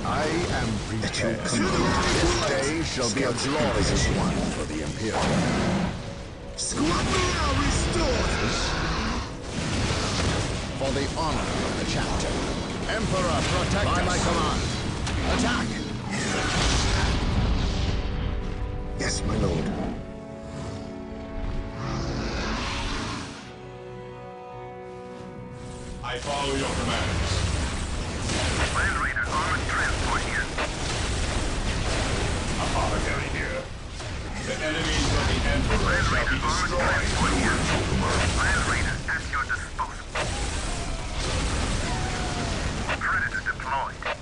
I am prepared. This day shall be a glorious one for the Imperium. Squad morale restored! For the honor of the chapter. Emperor, protect us. By my command. Attack! Yes, my lord. I follow your commands. Land Raider, armored transport here. Apothecary here. The enemies of the Emperor shall be destroyed. Land Raider at your disposal. Predator deployed.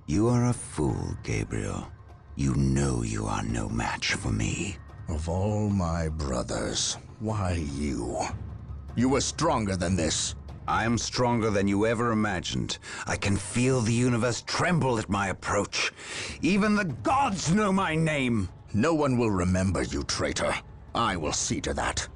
You are a fool, Gabriel. You know you are no match for me. Of all my brothers, why you? You were stronger than this. I am stronger than you ever imagined. I can feel the universe tremble at my approach. Even the gods know my name. No one will remember you, traitor. I will see to that.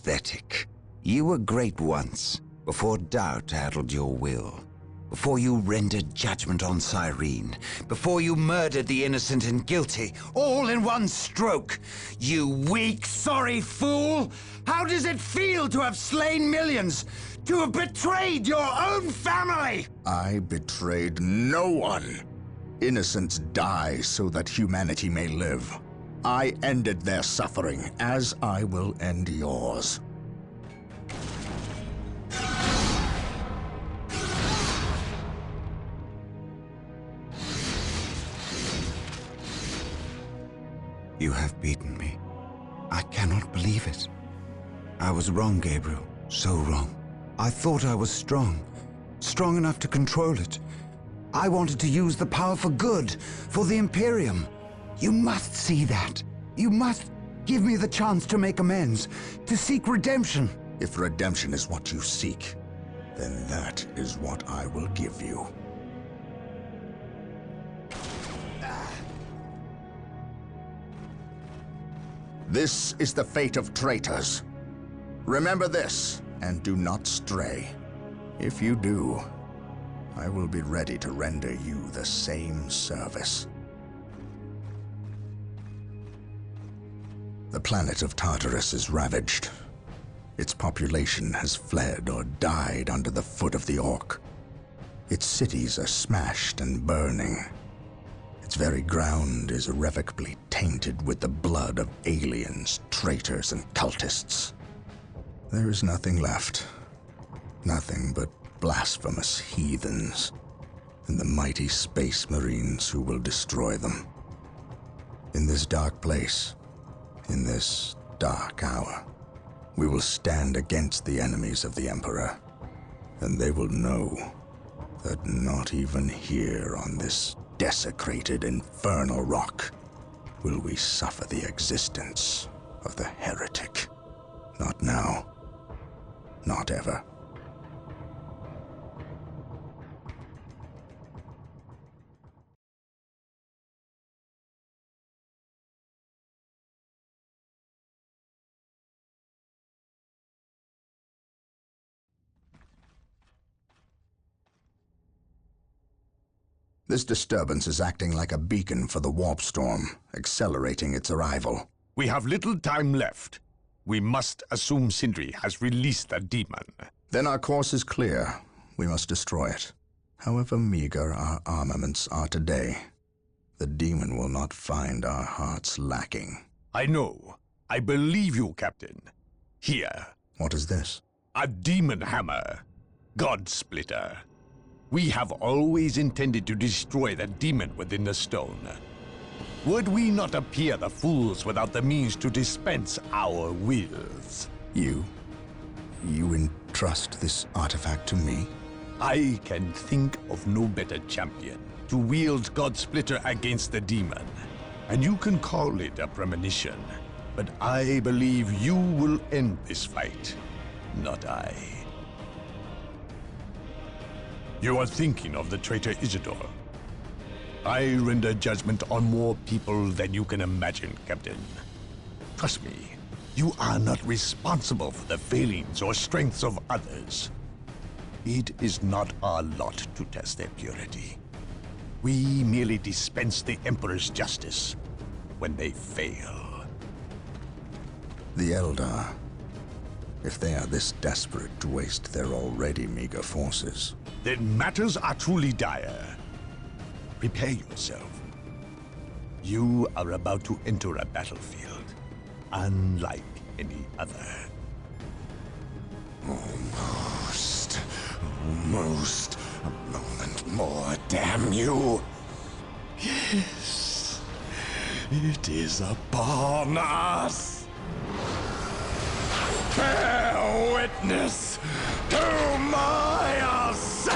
pathetic. You were great once, before doubt addled your will. Before you rendered judgment on Cyrene. Before you murdered the innocent and guilty, all in one stroke. You weak, sorry fool! How does it feel to have slain millions? To have betrayed your own family? I betrayed no one. Innocents die so that humanity may live. I ended their suffering, as I will end yours. You have beaten me. I cannot believe it. I was wrong, Gabriel. So wrong. I thought I was strong. Strong enough to control it. I wanted to use the power for good, for the Imperium. You must see that. You must give me the chance to make amends, to seek redemption. If redemption is what you seek, then that is what I will give you. This is the fate of traitors. Remember this, and do not stray. If you do, I will be ready to render you the same service. The planet of Tartarus is ravaged. Its population has fled or died under the foot of the Orc. Its cities are smashed and burning. Its very ground is irrevocably tainted with the blood of aliens, traitors, and cultists. There is nothing left. Nothing but blasphemous heathens and the mighty space marines who will destroy them. In this dark place, in this dark hour, we will stand against the enemies of the Emperor, and they will know that not even here on this desecrated infernal rock will we suffer the existence of the heretic. Not now. Not ever. This disturbance is acting like a beacon for the warp storm, accelerating its arrival. We have little time left. We must assume Sindri has released the demon. Then our course is clear. We must destroy it. However meager our armaments are today, the demon will not find our hearts lacking. I know. I believe you, Captain. Here. What is this? A demon hammer. God Splitter. We have always intended to destroy the demon within the stone. Would we not appear the fools without the means to dispense our wills? You entrust this artifact to me? I can think of no better champion to wield God Splitter against the demon. And you can call it a premonition. But I believe you will end this fight, not I. You are thinking of the traitor Isidore. I render judgment on more people than you can imagine, Captain. Trust me, you are not responsible for the failings or strengths of others. It is not our lot to test their purity. We merely dispense the Emperor's justice when they fail. The Eldar, if they are this desperate to waste their already meager forces, then matters are truly dire. Prepare yourself. You are about to enter a battlefield, unlike any other. Almost. A moment more, damn you. Yes. It is upon us. Bear witness to my ascension!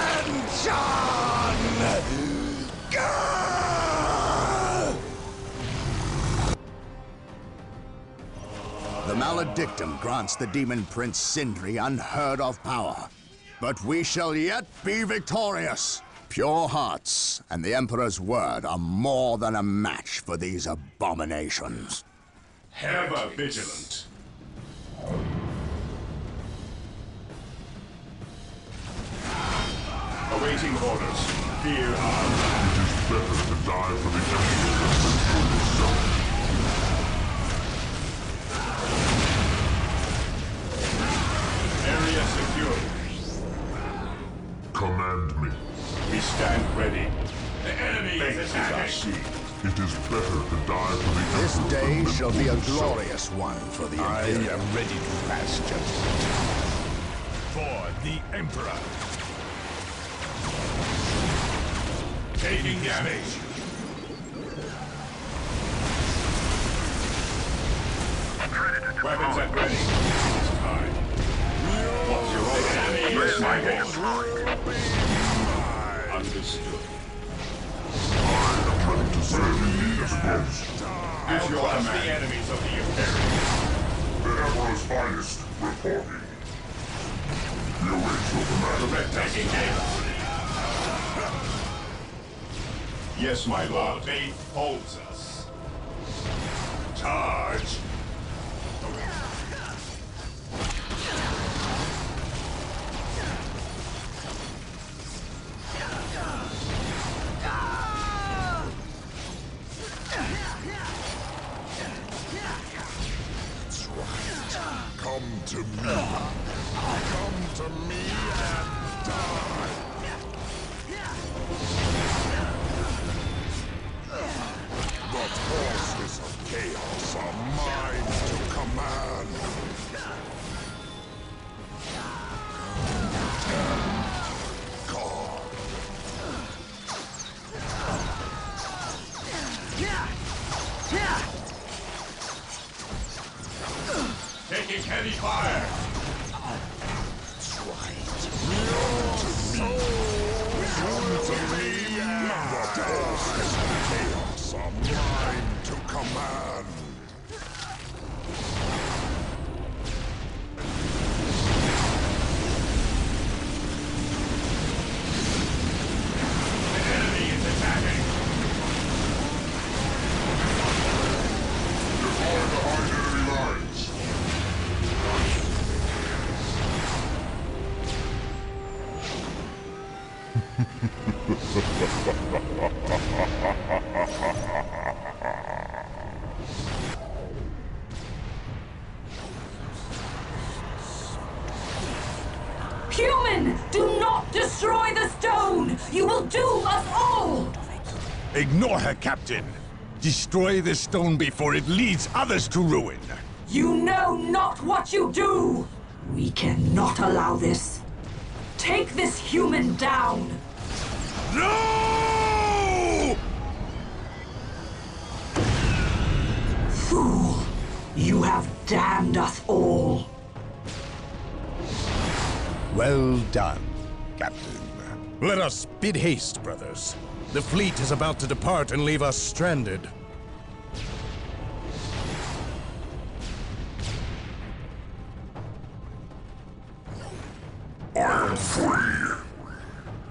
The Maledictum grants the Demon Prince Sindri unheard of power. But we shall yet be victorious. Pure hearts and the Emperor's word are more than a match for these abominations. Ever vigilant. Awaiting orders. Fear our wrath. It is better to die for the Empire than for yourself. Area secure. Command me. We stand ready. The enemy is attacking. It is better to die for the Empire. This day than shall for be a yourself. glorious one for the I Imperium. am ready to pass judgment. For the Emperor. Taking damage. Weapons at ready. It is time. What's your order? The enemy is my lord. Understood. I am ready to serve you as opposed. At your command. The enemies of the Imperium. The Emperor's finest reporting. You await your command. Taking aim. Yes, my lord. Faith holds us. Charge. Come to me. Come to me and die. The forces of chaos are mine to command. God. Taking heavy fire. Come to me and the forces of chaos are mine to command. The enemy is attacking. Deploy behind enemy lines. Human! Do not destroy the stone! You will doom us all! Ignore her, Captain. Destroy the stone before it leads others to ruin. You know not what you do! We cannot allow this. Take this human down! No! Fool! You have damned us all! Well done, Captain. Let us bid haste, brothers. The fleet is about to depart and leave us stranded. I am free.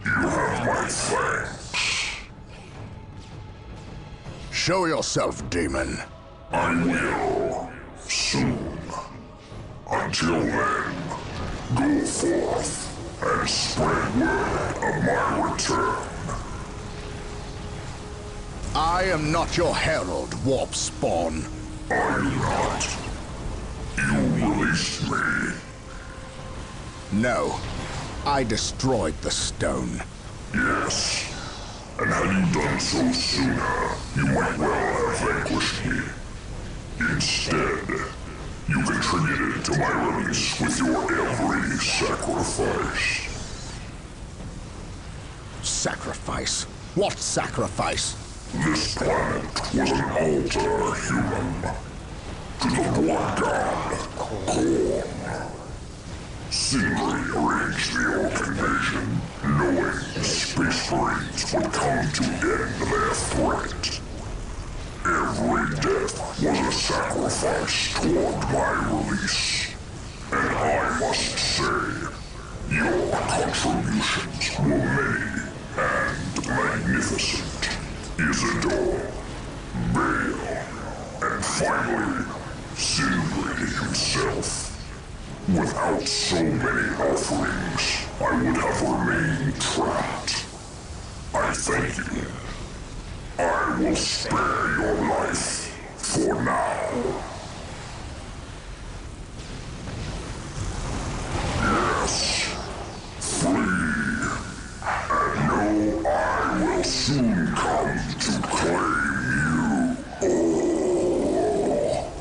You have my thanks. Show yourself, demon. I will. Soon. Until then, go forth and spread word of my return. I am not your herald, warp spawn. I'm not. You released me. No. I destroyed the stone. Yes. And had you done so sooner, you might well have vanquished me. Instead, you contributed to my release with your every sacrifice. Sacrifice? What sacrifice? This planet was an altar, human. To the war god, Korn. Sindri arranged the Orc invasion, knowing the Space Marines would come to end their threat. Every death was a sacrifice toward my release. And I must say, your contributions were many and magnificent. Isidore, Bale, and finally, Sindri himself. Without so many offerings, I would have remained trapped. I thank you. I will spare your life for now. Yes, free. And know I will soon come to claim you all.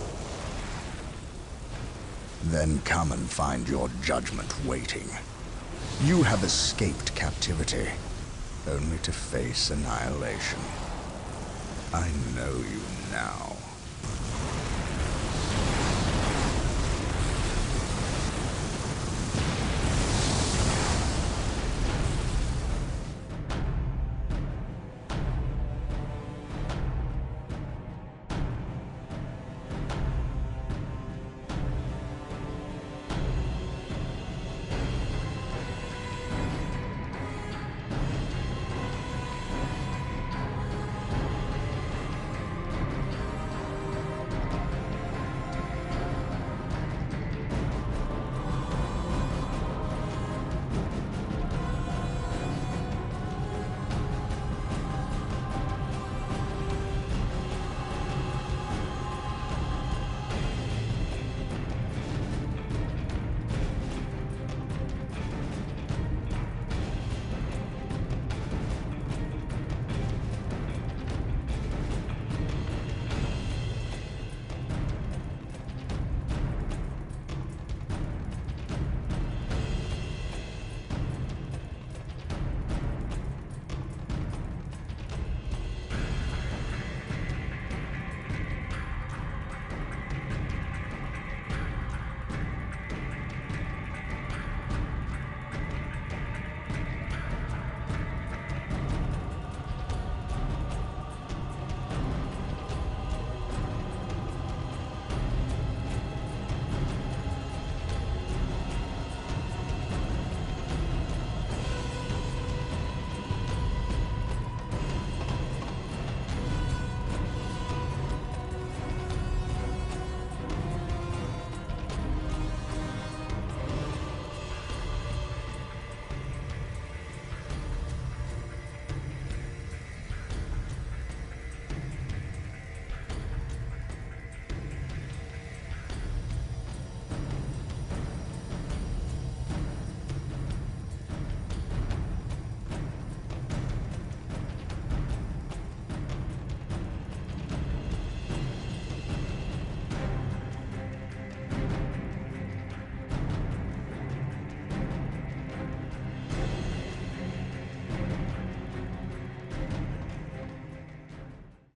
Then come and find your judgment waiting. You have escaped captivity, only to face annihilation. I know you now.